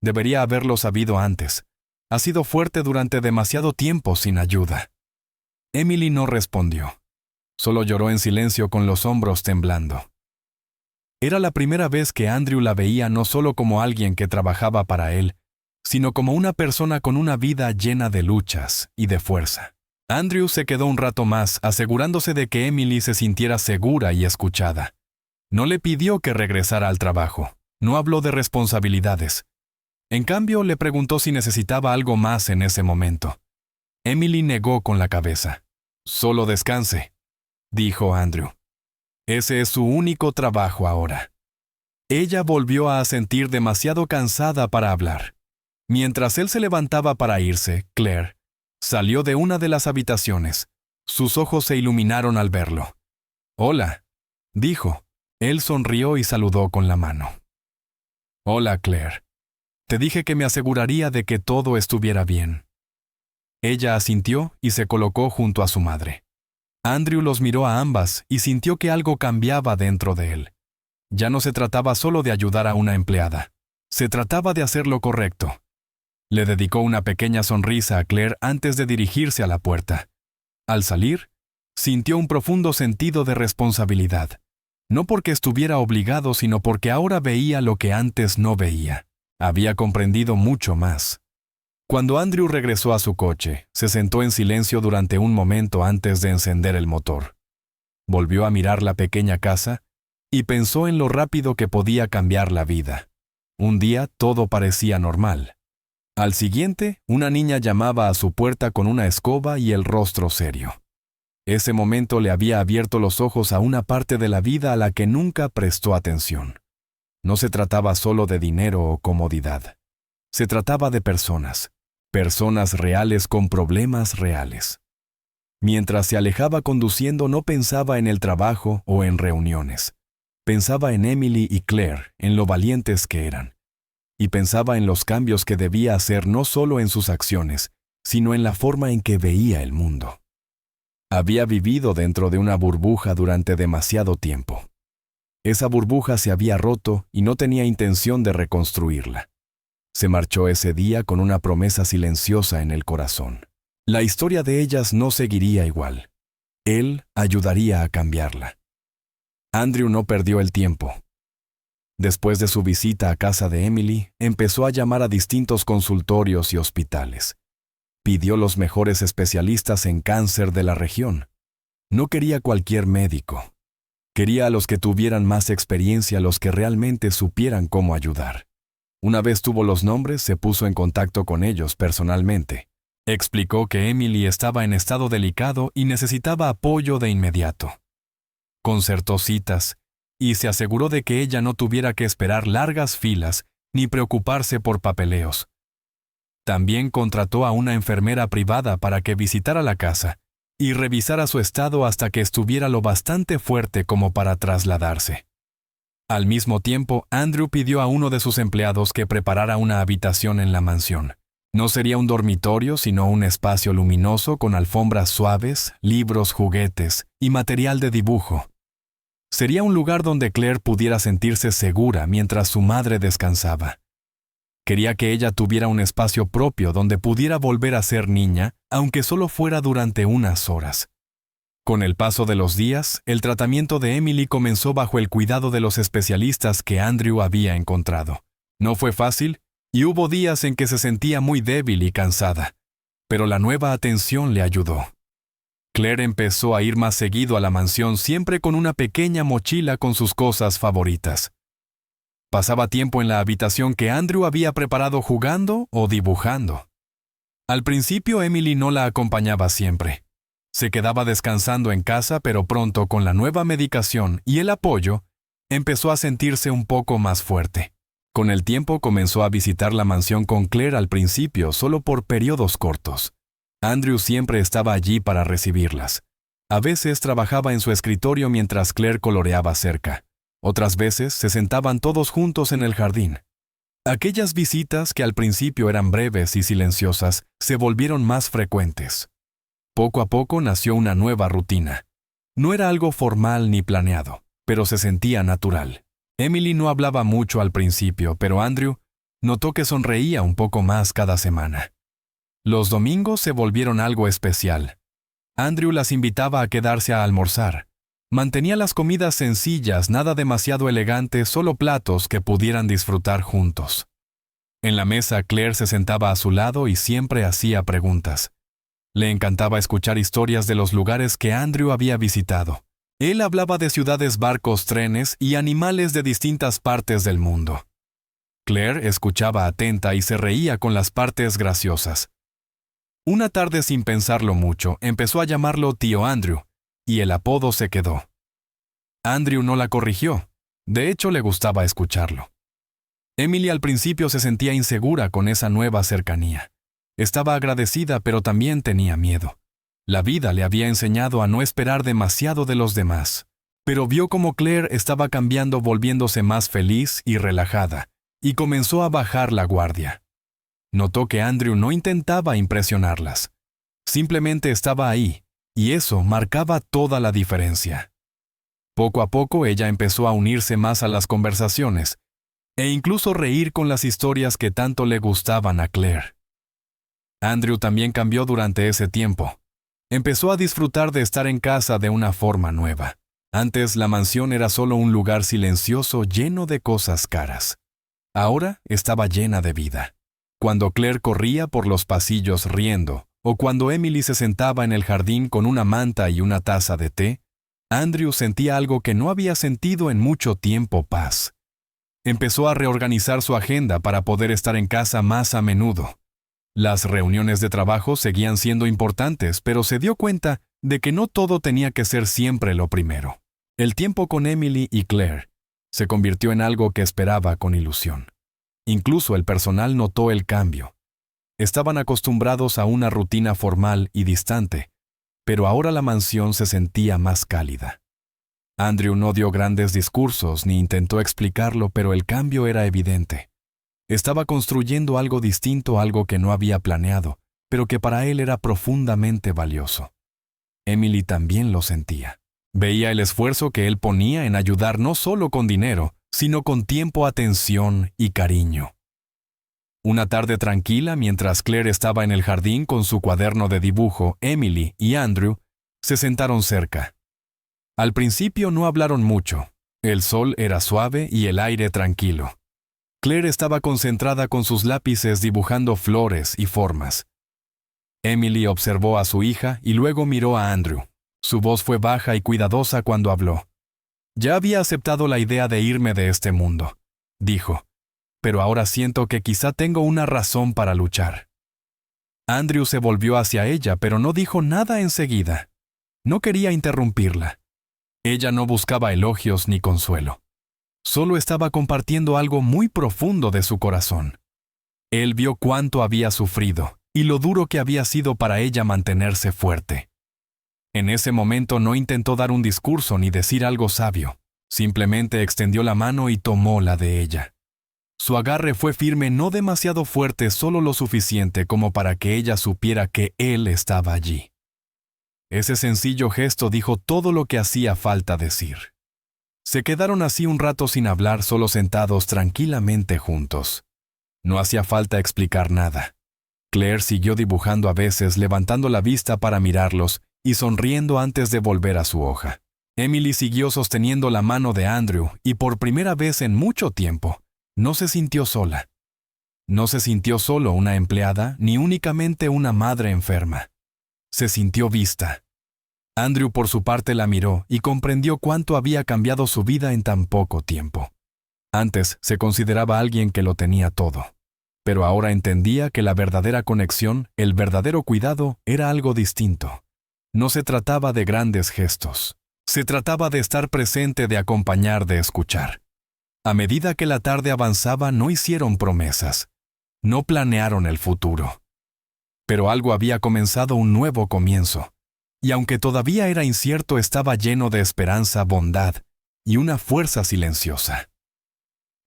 Debería haberlo sabido antes. Ha sido fuerte durante demasiado tiempo sin ayuda». Emily no respondió. Solo lloró en silencio con los hombros temblando. Era la primera vez que Andrew la veía no solo como alguien que trabajaba para él, sino como una persona con una vida llena de luchas y de fuerza. Andrew se quedó un rato más, asegurándose de que Emily se sintiera segura y escuchada. No le pidió que regresara al trabajo. No habló de responsabilidades. En cambio, le preguntó si necesitaba algo más en ese momento. Emily negó con la cabeza. «Solo descanse», dijo Andrew. «Ese es su único trabajo ahora». Ella volvió a sentir demasiado cansada para hablar. Mientras él se levantaba para irse, Claire salió de una de las habitaciones. Sus ojos se iluminaron al verlo. «Hola», dijo. Él sonrió y saludó con la mano. «Hola, Claire. Te dije que me aseguraría de que todo estuviera bien». Ella asintió y se colocó junto a su madre. Andrew los miró a ambas y sintió que algo cambiaba dentro de él. Ya no se trataba solo de ayudar a una empleada. Se trataba de hacer lo correcto. Le dedicó una pequeña sonrisa a Claire antes de dirigirse a la puerta. Al salir, sintió un profundo sentido de responsabilidad. No porque estuviera obligado, sino porque ahora veía lo que antes no veía. Había comprendido mucho más. Cuando Andrew regresó a su coche, se sentó en silencio durante un momento antes de encender el motor. Volvió a mirar la pequeña casa y pensó en lo rápido que podía cambiar la vida. Un día todo parecía normal. Al siguiente, una niña llamaba a su puerta con una escoba y el rostro serio. Ese momento le había abierto los ojos a una parte de la vida a la que nunca prestó atención. No se trataba solo de dinero o comodidad. Se trataba de personas reales con problemas reales. Mientras se alejaba conduciendo, no pensaba en el trabajo o en reuniones. Pensaba en Emily y Claire, en lo valientes que eran. Y pensaba en los cambios que debía hacer no solo en sus acciones, sino en la forma en que veía el mundo. Había vivido dentro de una burbuja durante demasiado tiempo. Esa burbuja se había roto y no tenía intención de reconstruirla. Se marchó ese día con una promesa silenciosa en el corazón. La historia de ellas no seguiría igual. Él ayudaría a cambiarla. Andrew no perdió el tiempo. Después de su visita a casa de Emily, empezó a llamar a distintos consultorios y hospitales. Pidió los mejores especialistas en cáncer de la región. No quería cualquier médico. Quería a los que tuvieran más experiencia, los que realmente supieran cómo ayudar. Una vez tuvo los nombres, se puso en contacto con ellos personalmente. Explicó que Emily estaba en estado delicado y necesitaba apoyo de inmediato. Concertó citas y se aseguró de que ella no tuviera que esperar largas filas ni preocuparse por papeleos. También contrató a una enfermera privada para que visitara la casa y revisara su estado hasta que estuviera lo bastante fuerte como para trasladarse. Al mismo tiempo, Andrew pidió a uno de sus empleados que preparara una habitación en la mansión. No sería un dormitorio, sino un espacio luminoso con alfombras suaves, libros, juguetes y material de dibujo. Sería un lugar donde Claire pudiera sentirse segura mientras su madre descansaba. Quería que ella tuviera un espacio propio donde pudiera volver a ser niña, aunque solo fuera durante unas horas. Con el paso de los días, el tratamiento de Emily comenzó bajo el cuidado de los especialistas que Andrew había encontrado. No fue fácil, y hubo días en que se sentía muy débil y cansada, pero la nueva atención le ayudó. Claire empezó a ir más seguido a la mansión, siempre con una pequeña mochila con sus cosas favoritas. Pasaba tiempo en la habitación que Andrew había preparado jugando o dibujando. Al principio Emily no la acompañaba siempre. Se quedaba descansando en casa, pero pronto, con la nueva medicación y el apoyo, empezó a sentirse un poco más fuerte. Con el tiempo comenzó a visitar la mansión con Claire, al principio solo por periodos cortos. Andrew siempre estaba allí para recibirlas. A veces trabajaba en su escritorio mientras Claire coloreaba cerca. Otras veces se sentaban todos juntos en el jardín. Aquellas visitas, que al principio eran breves y silenciosas, se volvieron más frecuentes. Poco a poco nació una nueva rutina. No era algo formal ni planeado, pero se sentía natural. Emily no hablaba mucho al principio, pero Andrew notó que sonreía un poco más cada semana. Los domingos se volvieron algo especial. Andrew las invitaba a quedarse a almorzar. Mantenía las comidas sencillas, nada demasiado elegantes, solo platos que pudieran disfrutar juntos. En la mesa, Claire se sentaba a su lado y siempre hacía preguntas. Le encantaba escuchar historias de los lugares que Andrew había visitado. Él hablaba de ciudades, barcos, trenes y animales de distintas partes del mundo. Claire escuchaba atenta y se reía con las partes graciosas. Una tarde, sin pensarlo mucho, empezó a llamarlo tío Andrew, y el apodo se quedó. Andrew no la corrigió. De hecho, le gustaba escucharlo. Emily al principio se sentía insegura con esa nueva cercanía. Estaba agradecida, pero también tenía miedo. La vida le había enseñado a no esperar demasiado de los demás. Pero vio cómo Claire estaba cambiando, volviéndose más feliz y relajada, y comenzó a bajar la guardia. Notó que Andrew no intentaba impresionarlas. Simplemente estaba ahí, y eso marcaba toda la diferencia. Poco a poco ella empezó a unirse más a las conversaciones, e incluso reír con las historias que tanto le gustaban a Claire. Andrew también cambió durante ese tiempo. Empezó a disfrutar de estar en casa de una forma nueva. Antes la mansión era solo un lugar silencioso lleno de cosas caras. Ahora estaba llena de vida. Cuando Claire corría por los pasillos riendo, o cuando Emily se sentaba en el jardín con una manta y una taza de té, Andrew sentía algo que no había sentido en mucho tiempo: paz. Empezó a reorganizar su agenda para poder estar en casa más a menudo. Las reuniones de trabajo seguían siendo importantes, pero se dio cuenta de que no todo tenía que ser siempre lo primero. El tiempo con Emily y Claire se convirtió en algo que esperaba con ilusión. Incluso el personal notó el cambio. Estaban acostumbrados a una rutina formal y distante, pero ahora la mansión se sentía más cálida. Andrew no dio grandes discursos ni intentó explicarlo, pero el cambio era evidente. Estaba construyendo algo distinto, algo que no había planeado, pero que para él era profundamente valioso. Emily también lo sentía. Veía el esfuerzo que él ponía en ayudar no solo con dinero, sino con tiempo, atención y cariño. Una tarde tranquila, mientras Claire estaba en el jardín con su cuaderno de dibujo, Emily y Andrew se sentaron cerca. Al principio no hablaron mucho. El sol era suave y el aire tranquilo. Claire estaba concentrada con sus lápices dibujando flores y formas. Emily observó a su hija y luego miró a Andrew. Su voz fue baja y cuidadosa cuando habló. «Ya había aceptado la idea de irme de este mundo», dijo, «pero ahora siento que quizá tengo una razón para luchar». Andrew se volvió hacia ella, pero no dijo nada enseguida. No quería interrumpirla. Ella no buscaba elogios ni consuelo. Solo estaba compartiendo algo muy profundo de su corazón. Él vio cuánto había sufrido y lo duro que había sido para ella mantenerse fuerte. En ese momento no intentó dar un discurso ni decir algo sabio. Simplemente extendió la mano y tomó la de ella. Su agarre fue firme, no demasiado fuerte, solo lo suficiente como para que ella supiera que él estaba allí. Ese sencillo gesto dijo todo lo que hacía falta decir. Se quedaron así un rato sin hablar, solo sentados tranquilamente juntos. No hacía falta explicar nada. Claire siguió dibujando a veces, levantando la vista para mirarlos y sonriendo antes de volver a su hoja. Emily siguió sosteniendo la mano de Andrew y por primera vez en mucho tiempo, no se sintió sola. No se sintió solo una empleada ni únicamente una madre enferma. Se sintió vista. Andrew por su parte la miró y comprendió cuánto había cambiado su vida en tan poco tiempo. Antes se consideraba alguien que lo tenía todo, pero ahora entendía que la verdadera conexión, el verdadero cuidado, era algo distinto. No se trataba de grandes gestos. Se trataba de estar presente, de acompañar, de escuchar. A medida que la tarde avanzaba, no hicieron promesas. No planearon el futuro. Pero algo había comenzado, un nuevo comienzo. Y aunque todavía era incierto, estaba lleno de esperanza, bondad y una fuerza silenciosa.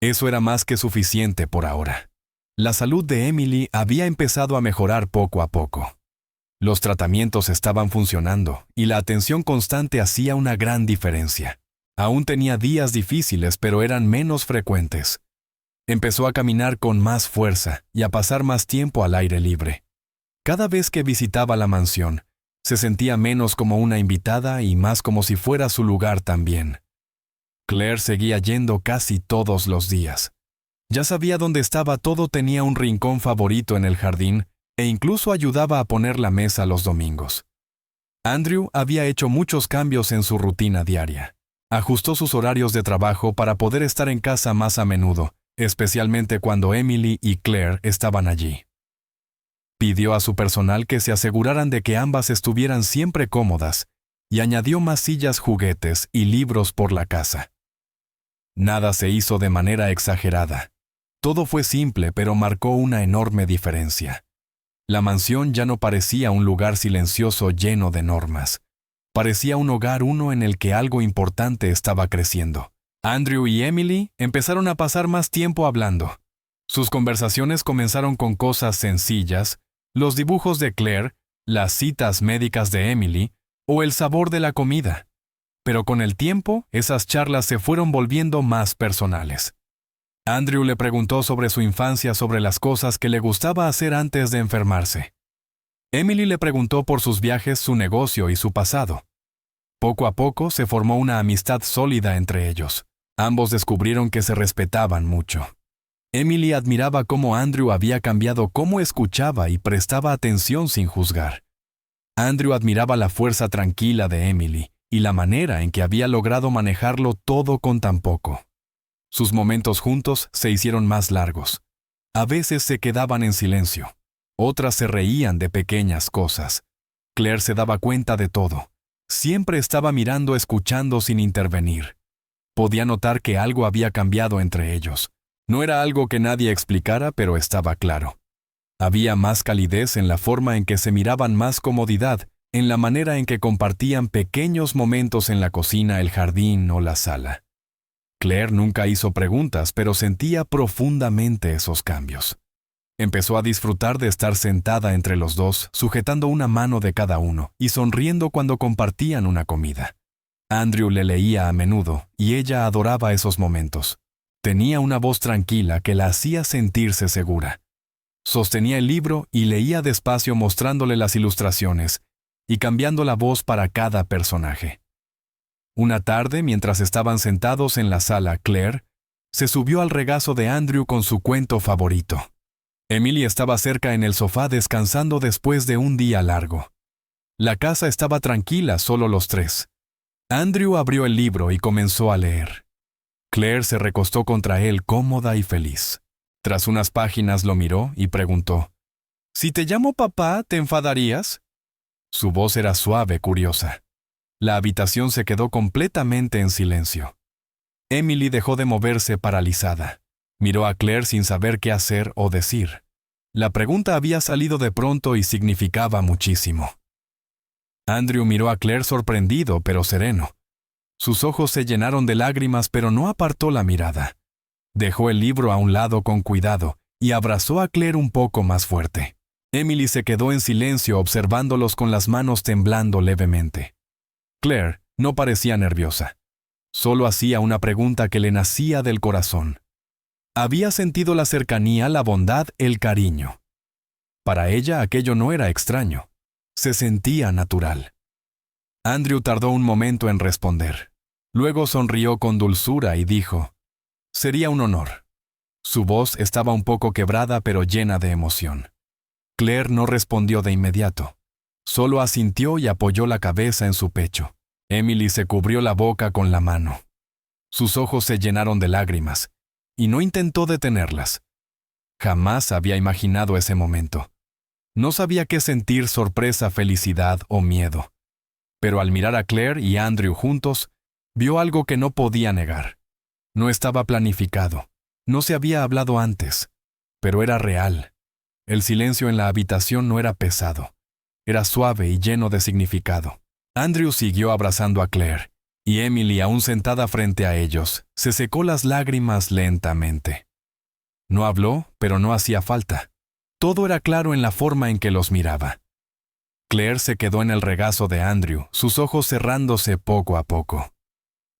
Eso era más que suficiente por ahora. La salud de Emily había empezado a mejorar poco a poco. Los tratamientos estaban funcionando y la atención constante hacía una gran diferencia. Aún tenía días difíciles, pero eran menos frecuentes. Empezó a caminar con más fuerza y a pasar más tiempo al aire libre. Cada vez que visitaba la mansión, se sentía menos como una invitada y más como si fuera su lugar también. Claire seguía yendo casi todos los días. Ya sabía dónde estaba todo, tenía un rincón favorito en el jardín e incluso ayudaba a poner la mesa los domingos. Andrew había hecho muchos cambios en su rutina diaria. Ajustó sus horarios de trabajo para poder estar en casa más a menudo, especialmente cuando Emily y Claire estaban allí. Pidió a su personal que se aseguraran de que ambas estuvieran siempre cómodas y añadió más sillas, juguetes y libros por la casa. Nada se hizo de manera exagerada. Todo fue simple, pero marcó una enorme diferencia. La mansión ya no parecía un lugar silencioso lleno de normas. Parecía un hogar, uno en el que algo importante estaba creciendo. Andrew y Emily empezaron a pasar más tiempo hablando. Sus conversaciones comenzaron con cosas sencillas, los dibujos de Claire, las citas médicas de Emily o el sabor de la comida. Pero con el tiempo, esas charlas se fueron volviendo más personales. Andrew le preguntó sobre su infancia, sobre las cosas que le gustaba hacer antes de enfermarse. Emily le preguntó por sus viajes, su negocio y su pasado. Poco a poco se formó una amistad sólida entre ellos. Ambos descubrieron que se respetaban mucho. Emily admiraba cómo Andrew había cambiado, cómo escuchaba y prestaba atención sin juzgar. Andrew admiraba la fuerza tranquila de Emily y la manera en que había logrado manejarlo todo con tan poco. Sus momentos juntos se hicieron más largos. A veces se quedaban en silencio. Otras se reían de pequeñas cosas. Claire se daba cuenta de todo. Siempre estaba mirando, escuchando sin intervenir. Podía notar que algo había cambiado entre ellos. No era algo que nadie explicara, pero estaba claro. Había más calidez en la forma en que se miraban, más comodidad, en la manera en que compartían pequeños momentos en la cocina, el jardín o la sala. Claire nunca hizo preguntas, pero sentía profundamente esos cambios. Empezó a disfrutar de estar sentada entre los dos, sujetando una mano de cada uno y sonriendo cuando compartían una comida. Andrew le leía a menudo y ella adoraba esos momentos. Tenía una voz tranquila que la hacía sentirse segura. Sostenía el libro y leía despacio mostrándole las ilustraciones y cambiando la voz para cada personaje. Una tarde, mientras estaban sentados en la sala, Claire se subió al regazo de Andrew con su cuento favorito. Emily estaba cerca en el sofá descansando después de un día largo. La casa estaba tranquila, solo los tres. Andrew abrió el libro y comenzó a leer. Claire se recostó contra él cómoda y feliz. Tras unas páginas lo miró y preguntó, «¿Si te llamo papá, te enfadarías?» Su voz era suave, curiosa. La habitación se quedó completamente en silencio. Emily dejó de moverse paralizada. Miró a Claire sin saber qué hacer o decir. La pregunta había salido de pronto y significaba muchísimo. Andrew miró a Claire sorprendido pero sereno. Sus ojos se llenaron de lágrimas pero no apartó la mirada. Dejó el libro a un lado con cuidado y abrazó a Claire un poco más fuerte. Emily se quedó en silencio observándolos con las manos temblando levemente. Claire no parecía nerviosa. Solo hacía una pregunta que le nacía del corazón. Había sentido la cercanía, la bondad, el cariño. Para ella aquello no era extraño. Se sentía natural. Andrew tardó un momento en responder. Luego sonrió con dulzura y dijo, «Sería un honor». Su voz estaba un poco quebrada pero llena de emoción. Claire no respondió de inmediato. Solo asintió y apoyó la cabeza en su pecho. Emily se cubrió la boca con la mano. Sus ojos se llenaron de lágrimas, y no intentó detenerlas. Jamás había imaginado ese momento. No sabía qué sentir, sorpresa, felicidad o miedo. Pero al mirar a Claire y Andrew juntos, vio algo que no podía negar. No estaba planificado, no se había hablado antes, pero era real. El silencio en la habitación no era pesado, era suave y lleno de significado. Andrew siguió abrazando a Claire, y Emily, aún sentada frente a ellos, se secó las lágrimas lentamente. No habló, pero no hacía falta. Todo era claro en la forma en que los miraba. Claire se quedó en el regazo de Andrew, sus ojos cerrándose poco a poco.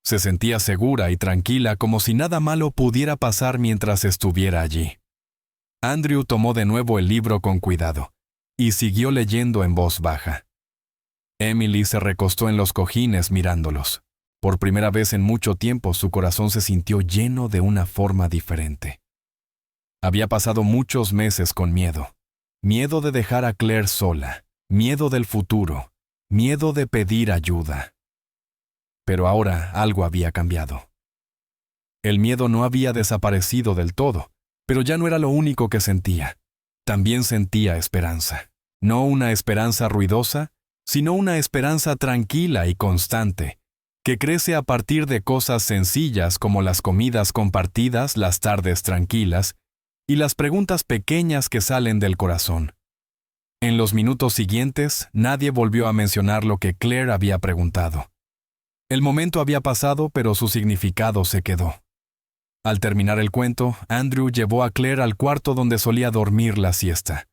Se sentía segura y tranquila como si nada malo pudiera pasar mientras estuviera allí. Andrew tomó de nuevo el libro con cuidado y siguió leyendo en voz baja. Emily se recostó en los cojines mirándolos. Por primera vez en mucho tiempo su corazón se sintió lleno de una forma diferente. Había pasado muchos meses con miedo. Miedo de dejar a Claire sola, miedo del futuro, miedo de pedir ayuda. Pero ahora algo había cambiado. El miedo no había desaparecido del todo, pero ya no era lo único que sentía. También sentía esperanza. No una esperanza ruidosa, sino una esperanza tranquila y constante, que crece a partir de cosas sencillas como las comidas compartidas, las tardes tranquilas y las preguntas pequeñas que salen del corazón. En los minutos siguientes, nadie volvió a mencionar lo que Claire había preguntado. El momento había pasado, pero su significado se quedó. Al terminar el cuento, Andrew llevó a Claire al cuarto donde solía dormir la siesta.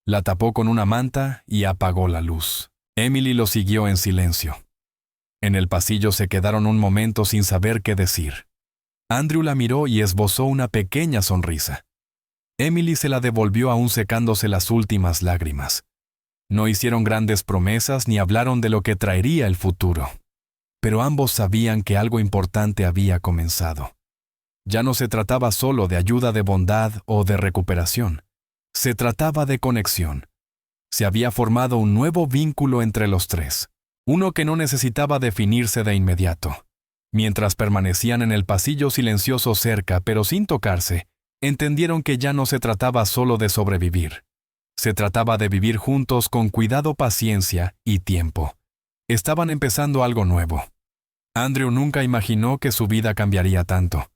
La tapó con una manta y apagó la luz. Emily lo siguió en silencio. En el pasillo se quedaron un momento sin saber qué decir. Andrew la miró y esbozó una pequeña sonrisa. Emily se la devolvió aún secándose las últimas lágrimas. No hicieron grandes promesas ni hablaron de lo que traería el futuro. Pero ambos sabían que algo importante había comenzado. Ya no se trataba solo de ayuda, de bondad o de recuperación. Se trataba de conexión. Se había formado un nuevo vínculo entre los tres, uno que no necesitaba definirse de inmediato. Mientras permanecían en el pasillo silencioso cerca, pero sin tocarse, entendieron que ya no se trataba solo de sobrevivir. Se trataba de vivir juntos con cuidado, paciencia y tiempo. Estaban empezando algo nuevo. Andrew nunca imaginó que su vida cambiaría tanto.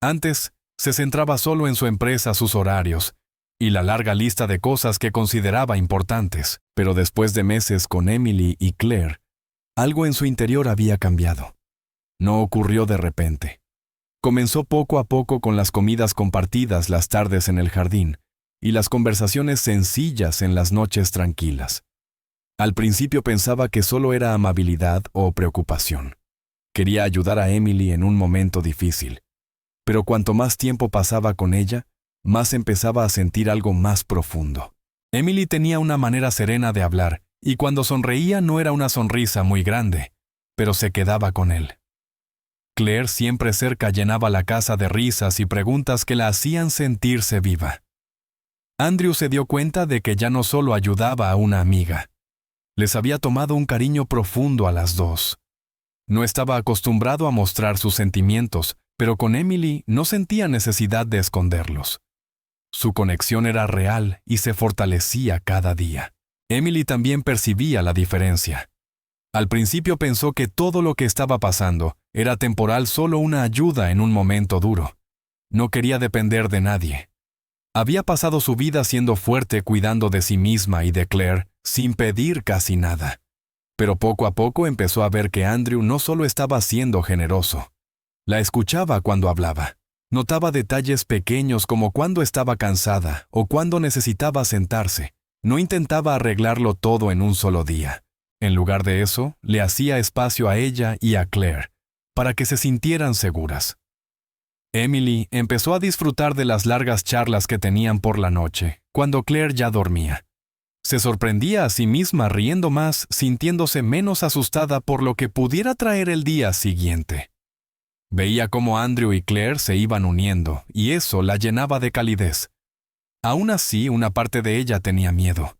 Antes, se centraba solo en su empresa, sus horarios, y la larga lista de cosas que consideraba importantes. Pero después de meses con Emily y Claire, algo en su interior había cambiado. No ocurrió de repente. Comenzó poco a poco con las comidas compartidas las tardes en el jardín y las conversaciones sencillas en las noches tranquilas. Al principio pensaba que solo era amabilidad o preocupación. Quería ayudar a Emily en un momento difícil. Pero cuanto más tiempo pasaba con ella, más empezaba a sentir algo más profundo. Emily tenía una manera serena de hablar, y cuando sonreía no era una sonrisa muy grande, pero se quedaba con él. Claire siempre cerca llenaba la casa de risas y preguntas que la hacían sentirse viva. Andrew se dio cuenta de que ya no solo ayudaba a una amiga. Les había tomado un cariño profundo a las dos. No estaba acostumbrado a mostrar sus sentimientos, pero con Emily no sentía necesidad de esconderlos. Su conexión era real y se fortalecía cada día. Emily también percibía la diferencia. Al principio pensó que todo lo que estaba pasando era temporal, solo una ayuda en un momento duro. No quería depender de nadie. Había pasado su vida siendo fuerte, cuidando de sí misma y de Claire, sin pedir casi nada. Pero poco a poco empezó a ver que Andrew no solo estaba siendo generoso. La escuchaba cuando hablaba. Notaba detalles pequeños como cuando estaba cansada o cuando necesitaba sentarse. No intentaba arreglarlo todo en un solo día. En lugar de eso, le hacía espacio a ella y a Claire, para que se sintieran seguras. Emily empezó a disfrutar de las largas charlas que tenían por la noche, cuando Claire ya dormía. Se sorprendía a sí misma riendo más, sintiéndose menos asustada por lo que pudiera traer el día siguiente. Veía cómo Andrew y Claire se iban uniendo, y eso la llenaba de calidez. Aún así, una parte de ella tenía miedo.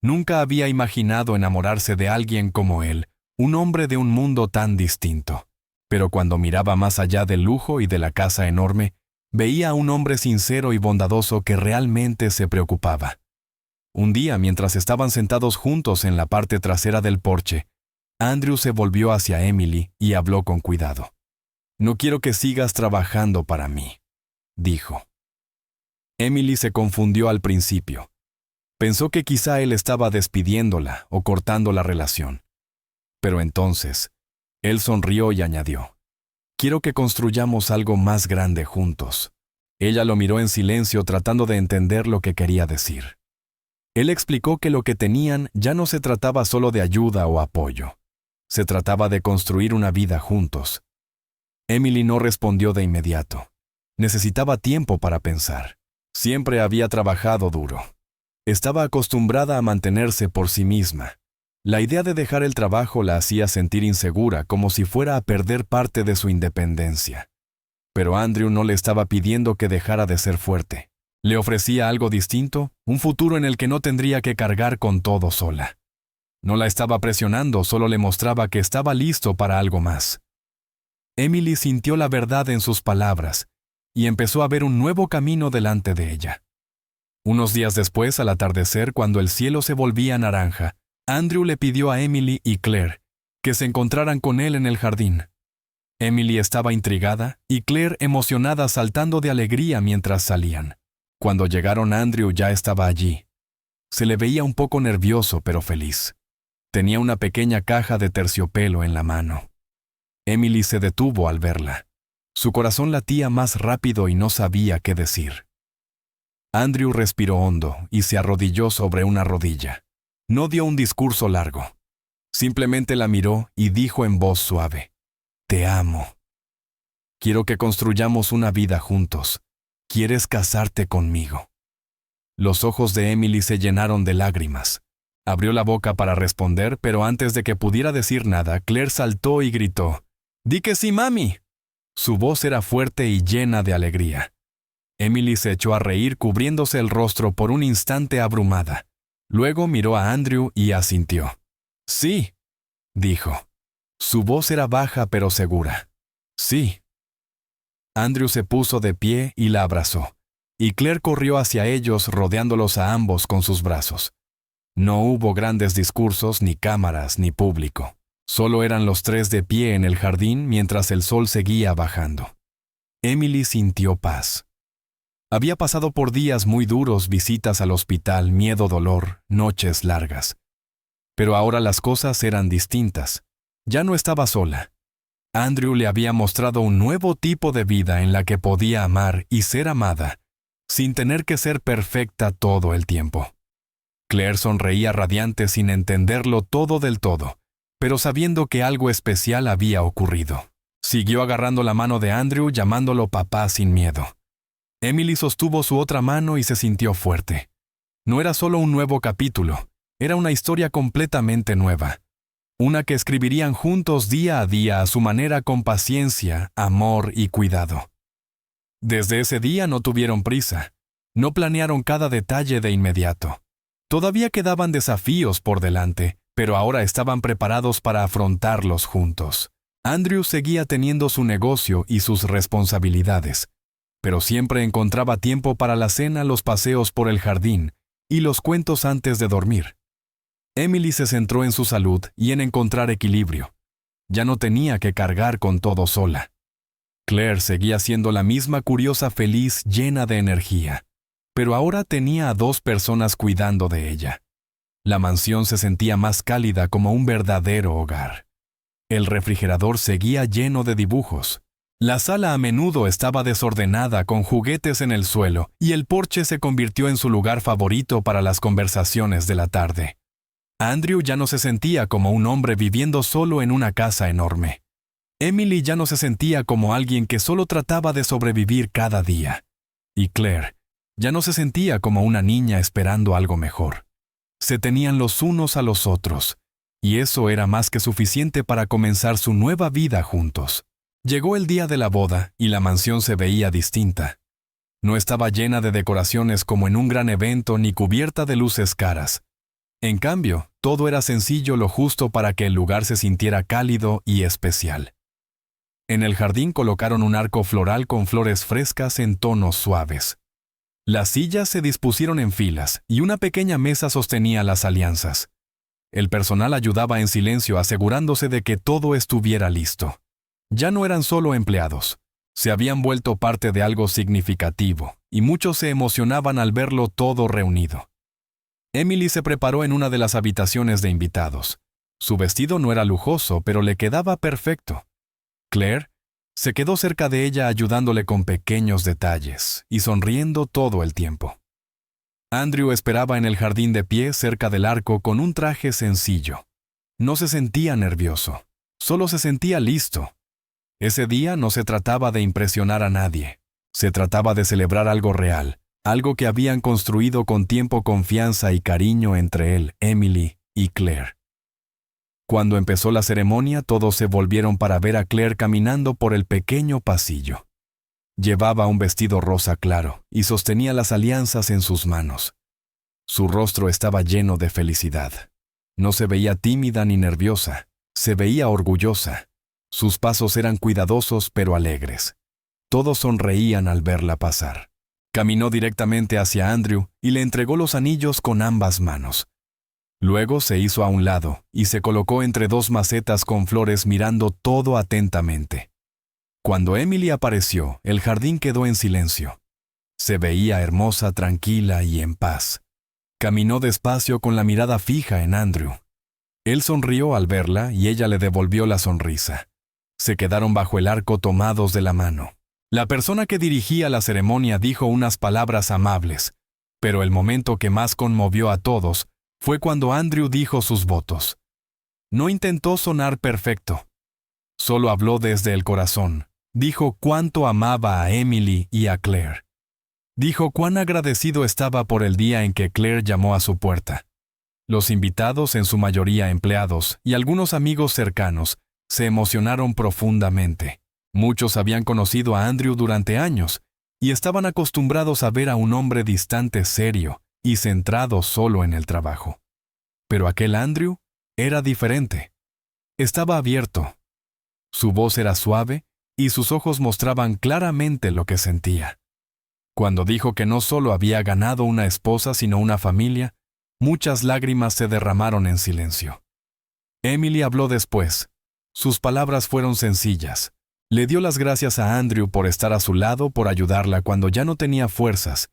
Nunca había imaginado enamorarse de alguien como él, un hombre de un mundo tan distinto. Pero cuando miraba más allá del lujo y de la casa enorme, veía a un hombre sincero y bondadoso que realmente se preocupaba. Un día, mientras estaban sentados juntos en la parte trasera del porche, Andrew se volvió hacia Emily y habló con cuidado. «No quiero que sigas trabajando para mí», dijo. Emily se confundió al principio. Pensó que quizá él estaba despidiéndola o cortando la relación. Pero entonces, él sonrió y añadió, «Quiero que construyamos algo más grande juntos». Ella lo miró en silencio tratando de entender lo que quería decir. Él explicó que lo que tenían ya no se trataba solo de ayuda o apoyo. Se trataba de construir una vida juntos. Emily no respondió de inmediato. Necesitaba tiempo para pensar. Siempre había trabajado duro. Estaba acostumbrada a mantenerse por sí misma. La idea de dejar el trabajo la hacía sentir insegura, como si fuera a perder parte de su independencia. Pero Andrew no le estaba pidiendo que dejara de ser fuerte. Le ofrecía algo distinto, un futuro en el que no tendría que cargar con todo sola. No la estaba presionando, solo le mostraba que estaba listo para algo más. Emily sintió la verdad en sus palabras y empezó a ver un nuevo camino delante de ella. Unos días después, al atardecer, cuando el cielo se volvía naranja, Andrew le pidió a Emily y Claire que se encontraran con él en el jardín. Emily estaba intrigada y Claire emocionada, saltando de alegría mientras salían. Cuando llegaron, Andrew ya estaba allí. Se le veía un poco nervioso pero feliz. Tenía una pequeña caja de terciopelo en la mano. Emily se detuvo al verla. Su corazón latía más rápido y no sabía qué decir. Andrew respiró hondo y se arrodilló sobre una rodilla. No dio un discurso largo. Simplemente la miró y dijo en voz suave, «Te amo. Quiero que construyamos una vida juntos. ¿Quieres casarte conmigo?». Los ojos de Emily se llenaron de lágrimas. Abrió la boca para responder, pero antes de que pudiera decir nada, Claire saltó y gritó, «¡Di que sí, mami!». Su voz era fuerte y llena de alegría. Emily se echó a reír, cubriéndose el rostro por un instante abrumada. Luego miró a Andrew y asintió. «Sí», dijo. Su voz era baja pero segura. «Sí». Andrew se puso de pie y la abrazó, y Claire corrió hacia ellos, rodeándolos a ambos con sus brazos. No hubo grandes discursos, ni cámaras, ni público. Solo eran los tres de pie en el jardín mientras el sol seguía bajando. Emily sintió paz. Había pasado por días muy duros, visitas al hospital, miedo, dolor, noches largas. Pero ahora las cosas eran distintas. Ya no estaba sola. Andrew le había mostrado un nuevo tipo de vida en la que podía amar y ser amada, sin tener que ser perfecta todo el tiempo. Claire sonreía radiante sin entenderlo todo del todo, pero sabiendo que algo especial había ocurrido. Siguió agarrando la mano de Andrew, llamándolo papá sin miedo. Emily sostuvo su otra mano y se sintió fuerte. No era solo un nuevo capítulo, era una historia completamente nueva. Una que escribirían juntos día a día a su manera con paciencia, amor y cuidado. Desde ese día no tuvieron prisa. No planearon cada detalle de inmediato. Todavía quedaban desafíos por delante, pero ahora estaban preparados para afrontarlos juntos. Andrew seguía teniendo su negocio y sus responsabilidades, pero siempre encontraba tiempo para la cena, los paseos por el jardín y los cuentos antes de dormir. Emily se centró en su salud y en encontrar equilibrio. Ya no tenía que cargar con todo sola. Claire seguía siendo la misma curiosa, feliz, llena de energía, pero ahora tenía a 2 personas cuidando de ella. La mansión se sentía más cálida, como un verdadero hogar. El refrigerador seguía lleno de dibujos. La sala a menudo estaba desordenada con juguetes en el suelo y el porche se convirtió en su lugar favorito para las conversaciones de la tarde. Andrew ya no se sentía como un hombre viviendo solo en una casa enorme. Emily ya no se sentía como alguien que solo trataba de sobrevivir cada día. Y Claire ya no se sentía como una niña esperando algo mejor. Se tenían los unos a los otros, y eso era más que suficiente para comenzar su nueva vida juntos. Llegó el día de la boda y la mansión se veía distinta. No estaba llena de decoraciones como en un gran evento ni cubierta de luces caras. En cambio, todo era sencillo, lo justo para que el lugar se sintiera cálido y especial. En el jardín colocaron un arco floral con flores frescas en tonos suaves. Las sillas se dispusieron en filas y una pequeña mesa sostenía las alianzas. El personal ayudaba en silencio, asegurándose de que todo estuviera listo. Ya no eran solo empleados. Se habían vuelto parte de algo significativo, y muchos se emocionaban al verlo todo reunido. Emily se preparó en una de las habitaciones de invitados. Su vestido no era lujoso, pero le quedaba perfecto. Claire se quedó cerca de ella ayudándole con pequeños detalles y sonriendo todo el tiempo. Andrew esperaba en el jardín de pie cerca del arco con un traje sencillo. No se sentía nervioso, solo se sentía listo. Ese día no se trataba de impresionar a nadie, se trataba de celebrar algo real, algo que habían construido con tiempo, confianza y cariño entre él, Emily y Claire. Cuando empezó la ceremonia, todos se volvieron para ver a Claire caminando por el pequeño pasillo. Llevaba un vestido rosa claro y sostenía las alianzas en sus manos. Su rostro estaba lleno de felicidad. No se veía tímida ni nerviosa, se veía orgullosa. Sus pasos eran cuidadosos pero alegres. Todos sonreían al verla pasar. Caminó directamente hacia Andrew y le entregó los anillos con ambas manos. Luego se hizo a un lado y se colocó entre 2 macetas con flores mirando todo atentamente. Cuando Emily apareció, el jardín quedó en silencio. Se veía hermosa, tranquila y en paz. Caminó despacio con la mirada fija en Andrew. Él sonrió al verla y ella le devolvió la sonrisa. Se quedaron bajo el arco tomados de la mano. La persona que dirigía la ceremonia dijo unas palabras amables, pero el momento que más conmovió a todos fue cuando Andrew dijo sus votos. No intentó sonar perfecto. Solo habló desde el corazón. Dijo cuánto amaba a Emily y a Claire. Dijo cuán agradecido estaba por el día en que Claire llamó a su puerta. Los invitados, en su mayoría empleados y algunos amigos cercanos, se emocionaron profundamente. Muchos habían conocido a Andrew durante años y estaban acostumbrados a ver a un hombre distante, serio y centrado solo en el trabajo. Pero aquel Andrew era diferente. Estaba abierto. Su voz era suave y sus ojos mostraban claramente lo que sentía. Cuando dijo que no solo había ganado una esposa sino una familia, muchas lágrimas se derramaron en silencio. Emily habló después. Sus palabras fueron sencillas. Le dio las gracias a Andrew por estar a su lado, por ayudarla cuando ya no tenía fuerzas,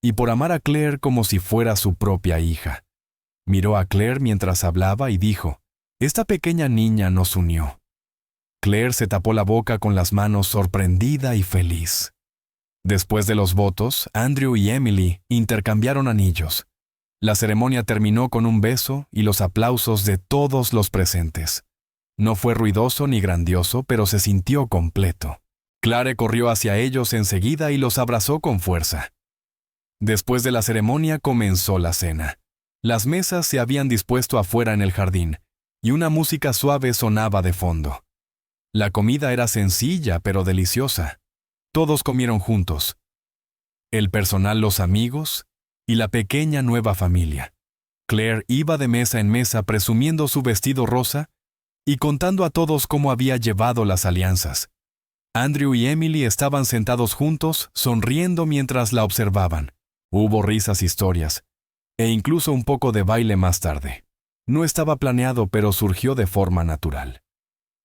y por amar a Claire como si fuera su propia hija. Miró a Claire mientras hablaba y dijo, «Esta pequeña niña nos unió». Claire se tapó la boca con las manos, sorprendida y feliz. Después de los votos, Andrew y Emily intercambiaron anillos. La ceremonia terminó con un beso y los aplausos de todos los presentes. No fue ruidoso ni grandioso, pero se sintió completo. Claire corrió hacia ellos enseguida y los abrazó con fuerza. Después de la ceremonia comenzó la cena. Las mesas se habían dispuesto afuera en el jardín, y una música suave sonaba de fondo. La comida era sencilla pero deliciosa. Todos comieron juntos. El personal, los amigos y la pequeña nueva familia. Claire iba de mesa en mesa presumiendo su vestido rosa y contando a todos cómo había llevado las alianzas. Andrew y Emily estaban sentados juntos, sonriendo mientras la observaban. Hubo risas, historias, e incluso un poco de baile más tarde. No estaba planeado, pero surgió de forma natural.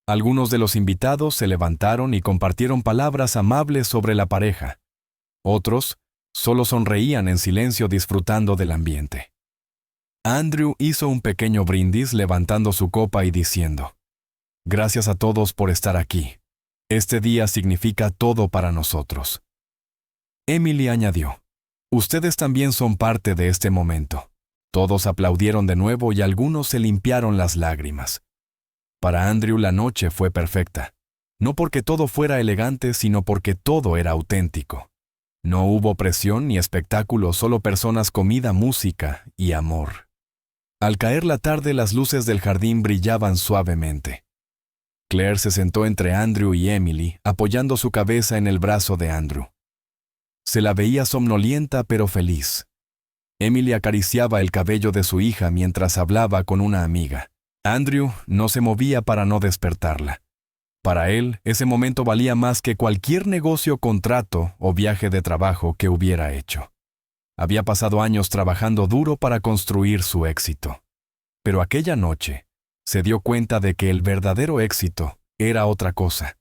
Algunos de los invitados se levantaron y compartieron palabras amables sobre la pareja. Otros solo sonreían en silencio disfrutando del ambiente. Andrew hizo un pequeño brindis levantando su copa y diciendo, «Gracias a todos por estar aquí. Este día significa todo para nosotros». Emily añadió, «Ustedes también son parte de este momento». Todos aplaudieron de nuevo y algunos se limpiaron las lágrimas. Para Andrew la noche fue perfecta. No porque todo fuera elegante, sino porque todo era auténtico. No hubo presión ni espectáculo, solo personas, comida, música y amor. Al caer la tarde, las luces del jardín brillaban suavemente. Claire se sentó entre Andrew y Emily, apoyando su cabeza en el brazo de Andrew. Se la veía somnolienta pero feliz. Emily acariciaba el cabello de su hija mientras hablaba con una amiga. Andrew no se movía para no despertarla. Para él, ese momento valía más que cualquier negocio, contrato o viaje de trabajo que hubiera hecho. Había pasado años trabajando duro para construir su éxito. Pero aquella noche, se dio cuenta de que el verdadero éxito era otra cosa.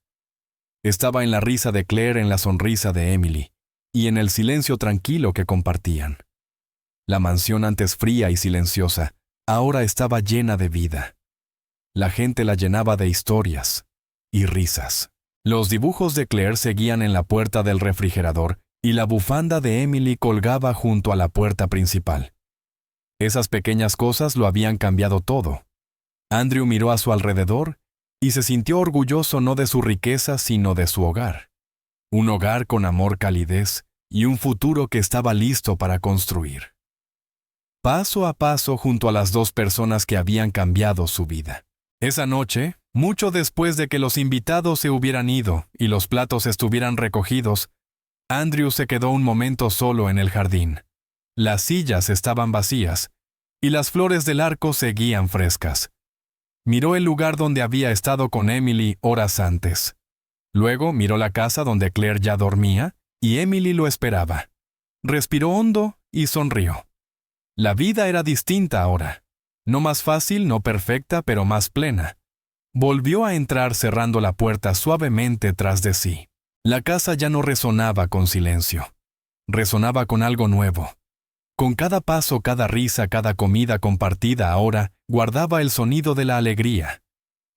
Estaba en la risa de Claire, en la sonrisa de Emily, y en el silencio tranquilo que compartían. La mansión, antes fría y silenciosa, ahora estaba llena de vida. La gente la llenaba de historias y risas. Los dibujos de Claire seguían en la puerta del refrigerador y la bufanda de Emily colgaba junto a la puerta principal. Esas pequeñas cosas lo habían cambiado todo. Andrew miró a su alrededor y se sintió orgulloso no de su riqueza, sino de su hogar. Un hogar con amor, calidez y un futuro que estaba listo para construir. Paso a paso junto a las dos personas que habían cambiado su vida. Esa noche, mucho después de que los invitados se hubieran ido y los platos estuvieran recogidos, Andrew se quedó un momento solo en el jardín. Las sillas estaban vacías y las flores del arco seguían frescas. Miró el lugar donde había estado con Emily horas antes. Luego miró la casa donde Claire ya dormía y Emily lo esperaba. Respiró hondo y sonrió. La vida era distinta ahora. No más fácil, no perfecta, pero más plena. Volvió a entrar cerrando la puerta suavemente tras de sí. La casa ya no resonaba con silencio. Resonaba con algo nuevo. Con cada paso, cada risa, cada comida compartida ahora, guardaba el sonido de la alegría.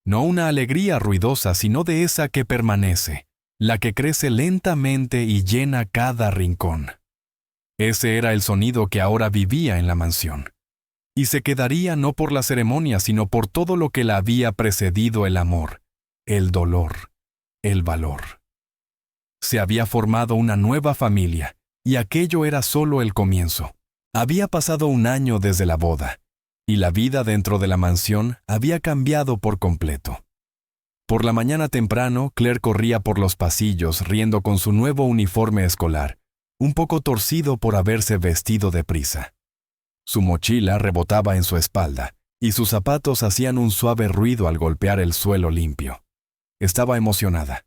No una alegría ruidosa, sino de esa que permanece, la que crece lentamente y llena cada rincón. Ese era el sonido que ahora vivía en la mansión. Y se quedaría no por la ceremonia, sino por todo lo que la había precedido: el amor, el dolor, el valor. Se había formado una nueva familia, y aquello era solo el comienzo. Había pasado un año desde la boda, y la vida dentro de la mansión había cambiado por completo. Por la mañana temprano, Claire corría por los pasillos riendo con su nuevo uniforme escolar, un poco torcido por haberse vestido deprisa. Su mochila rebotaba en su espalda, y sus zapatos hacían un suave ruido al golpear el suelo limpio. Estaba emocionada.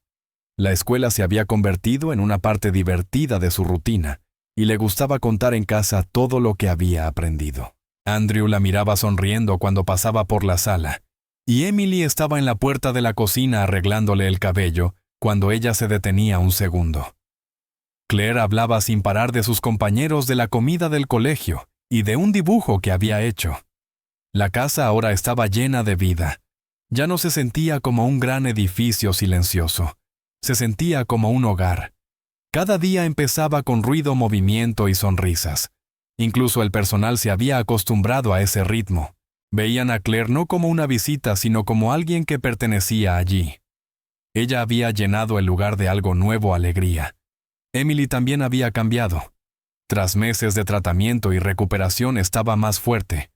La escuela se había convertido en una parte divertida de su rutina, y le gustaba contar en casa todo lo que había aprendido. Andrew la miraba sonriendo cuando pasaba por la sala, y Emily estaba en la puerta de la cocina arreglándole el cabello cuando ella se detenía un segundo. Claire hablaba sin parar de sus compañeros, de la comida del colegio y de un dibujo que había hecho. La casa ahora estaba llena de vida. Ya no se sentía como un gran edificio silencioso. Se sentía como un hogar. Cada día empezaba con ruido, movimiento y sonrisas. Incluso el personal se había acostumbrado a ese ritmo. Veían a Claire no como una visita, sino como alguien que pertenecía allí. Ella había llenado el lugar de algo nuevo, alegría. Emily también había cambiado. Tras meses de tratamiento y recuperación estaba más fuerte.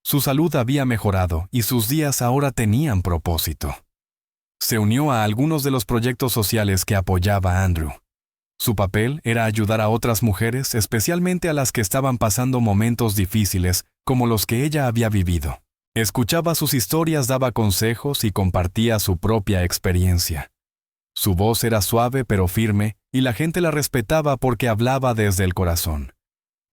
Su salud había mejorado y sus días ahora tenían propósito. Se unió a algunos de los proyectos sociales que apoyaba Andrew. Su papel era ayudar a otras mujeres, especialmente a las que estaban pasando momentos difíciles como los que ella había vivido. Escuchaba sus historias, daba consejos y compartía su propia experiencia. Su voz era suave pero firme y la gente la respetaba porque hablaba desde el corazón.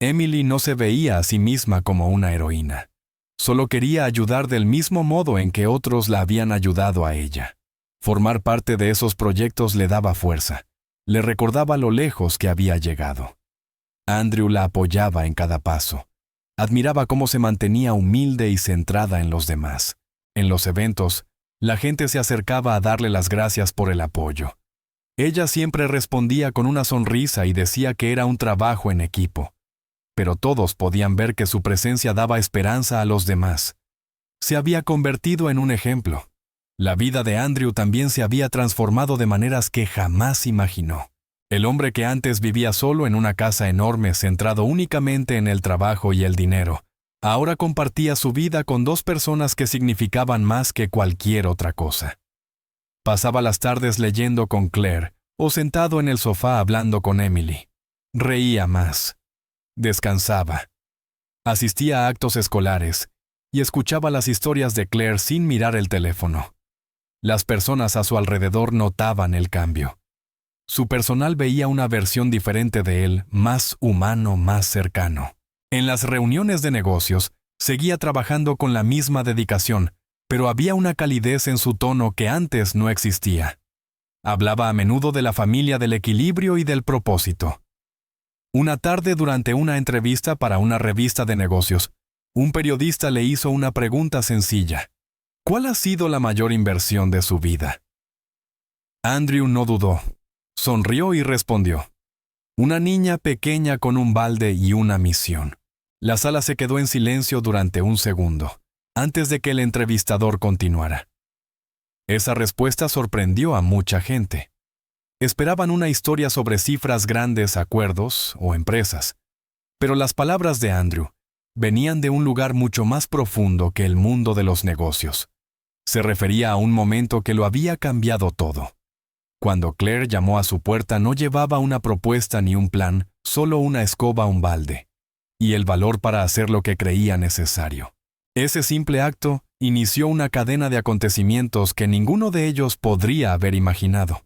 Emily no se veía a sí misma como una heroína. Solo quería ayudar del mismo modo en que otros la habían ayudado a ella. Formar parte de esos proyectos le daba fuerza. Le recordaba lo lejos que había llegado. Andrew la apoyaba en cada paso. Admiraba cómo se mantenía humilde y centrada en los demás. En los eventos, la gente se acercaba a darle las gracias por el apoyo. Ella siempre respondía con una sonrisa y decía que era un trabajo en equipo. Pero todos podían ver que su presencia daba esperanza a los demás. Se había convertido en un ejemplo. La vida de Andrew también se había transformado de maneras que jamás imaginó. El hombre que antes vivía solo en una casa enorme, centrado únicamente en el trabajo y el dinero, ahora compartía su vida con dos personas que significaban más que cualquier otra cosa. Pasaba las tardes leyendo con Claire o sentado en el sofá hablando con Emily. Reía más. Descansaba. Asistía a actos escolares y escuchaba las historias de Claire sin mirar el teléfono. Las personas a su alrededor notaban el cambio. Su personal veía una versión diferente de él, más humano, más cercano. En las reuniones de negocios, seguía trabajando con la misma dedicación, pero había una calidez en su tono que antes no existía. Hablaba a menudo de la familia, del equilibrio y del propósito. Una tarde, durante una entrevista para una revista de negocios, un periodista le hizo una pregunta sencilla. ¿Cuál ha sido la mayor inversión de su vida? Andrew no dudó. Sonrió y respondió. Una niña pequeña con un balde y una misión. La sala se quedó en silencio durante un segundo, antes de que el entrevistador continuara. Esa respuesta sorprendió a mucha gente. Esperaban una historia sobre cifras grandes, acuerdos o empresas. Pero las palabras de Andrew venían de un lugar mucho más profundo que el mundo de los negocios. Se refería a un momento que lo había cambiado todo. Cuando Claire llamó a su puerta no llevaba una propuesta ni un plan, solo una escoba, un balde, y el valor para hacer lo que creía necesario. Ese simple acto inició una cadena de acontecimientos que ninguno de ellos podría haber imaginado.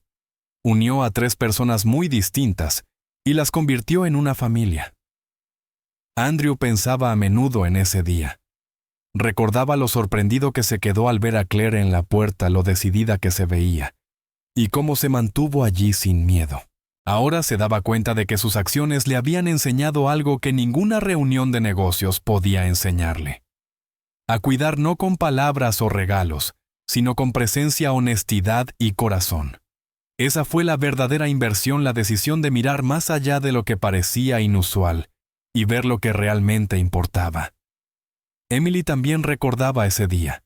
Unió a 3 personas muy distintas y las convirtió en una familia. Andrew pensaba a menudo en ese día. Recordaba lo sorprendido que se quedó al ver a Claire en la puerta, lo decidida que se veía, y cómo se mantuvo allí sin miedo. Ahora se daba cuenta de que sus acciones le habían enseñado algo que ninguna reunión de negocios podía enseñarle. A cuidar no con palabras o regalos, sino con presencia, honestidad y corazón. Esa fue la verdadera inversión, la decisión de mirar más allá de lo que parecía inusual y ver lo que realmente importaba. Emily también recordaba ese día.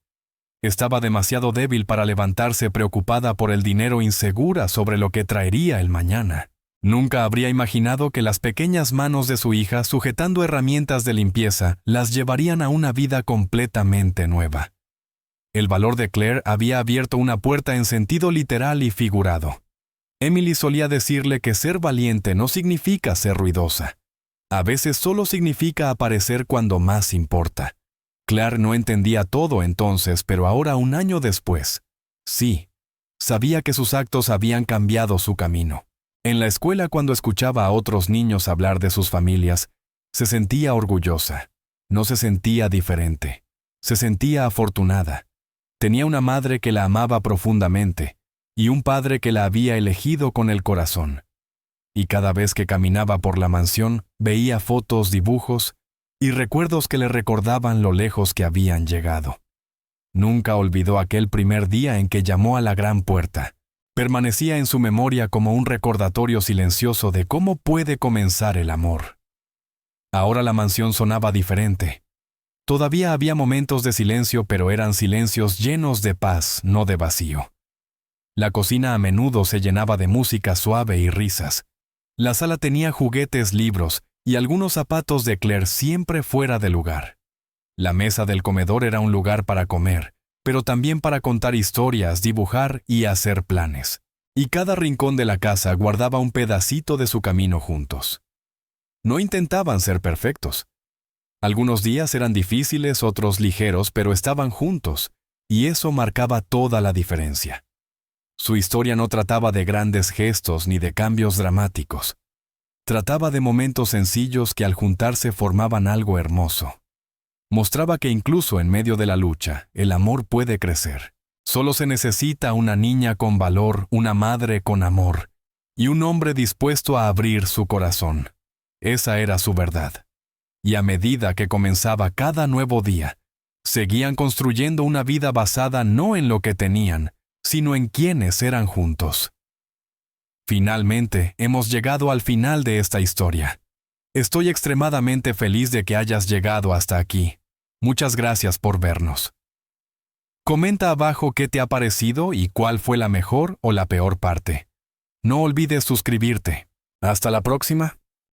Estaba demasiado débil para levantarse, preocupada por el dinero, insegura sobre lo que traería el mañana. Nunca habría imaginado que las pequeñas manos de su hija, sujetando herramientas de limpieza, las llevarían a una vida completamente nueva. El valor de Claire había abierto una puerta en sentido literal y figurado. Emily solía decirle que ser valiente no significa ser ruidosa. A veces solo significa aparecer cuando más importa. Claire no entendía todo entonces, pero ahora, un año después, sí, sabía que sus actos habían cambiado su camino. En la escuela, cuando escuchaba a otros niños hablar de sus familias, se sentía orgullosa. No se sentía diferente. Se sentía afortunada. Tenía una madre que la amaba profundamente, y un padre que la había elegido con el corazón. Y cada vez que caminaba por la mansión, veía fotos, dibujos y recuerdos que le recordaban lo lejos que habían llegado. Nunca olvidó aquel primer día en que llamó a la gran puerta. Permanecía en su memoria como un recordatorio silencioso de cómo puede comenzar el amor. Ahora la mansión sonaba diferente. Todavía había momentos de silencio, pero eran silencios llenos de paz, no de vacío. La cocina a menudo se llenaba de música suave y risas. La sala tenía juguetes, libros y algunos zapatos de Claire siempre fuera de lugar. La mesa del comedor era un lugar para comer, pero también para contar historias, dibujar y hacer planes. Y cada rincón de la casa guardaba un pedacito de su camino juntos. No intentaban ser perfectos. Algunos días eran difíciles, otros ligeros, pero estaban juntos, y eso marcaba toda la diferencia. Su historia no trataba de grandes gestos ni de cambios dramáticos. Trataba de momentos sencillos que al juntarse formaban algo hermoso. Mostraba que incluso en medio de la lucha, el amor puede crecer. Solo se necesita una niña con valor, una madre con amor, y un hombre dispuesto a abrir su corazón. Esa era su verdad. Y a medida que comenzaba cada nuevo día, seguían construyendo una vida basada no en lo que tenían, sino en quienes eran juntos. Finalmente, hemos llegado al final de esta historia. Estoy extremadamente feliz de que hayas llegado hasta aquí. Muchas gracias por vernos. Comenta abajo qué te ha parecido y cuál fue la mejor o la peor parte. No olvides suscribirte. Hasta la próxima.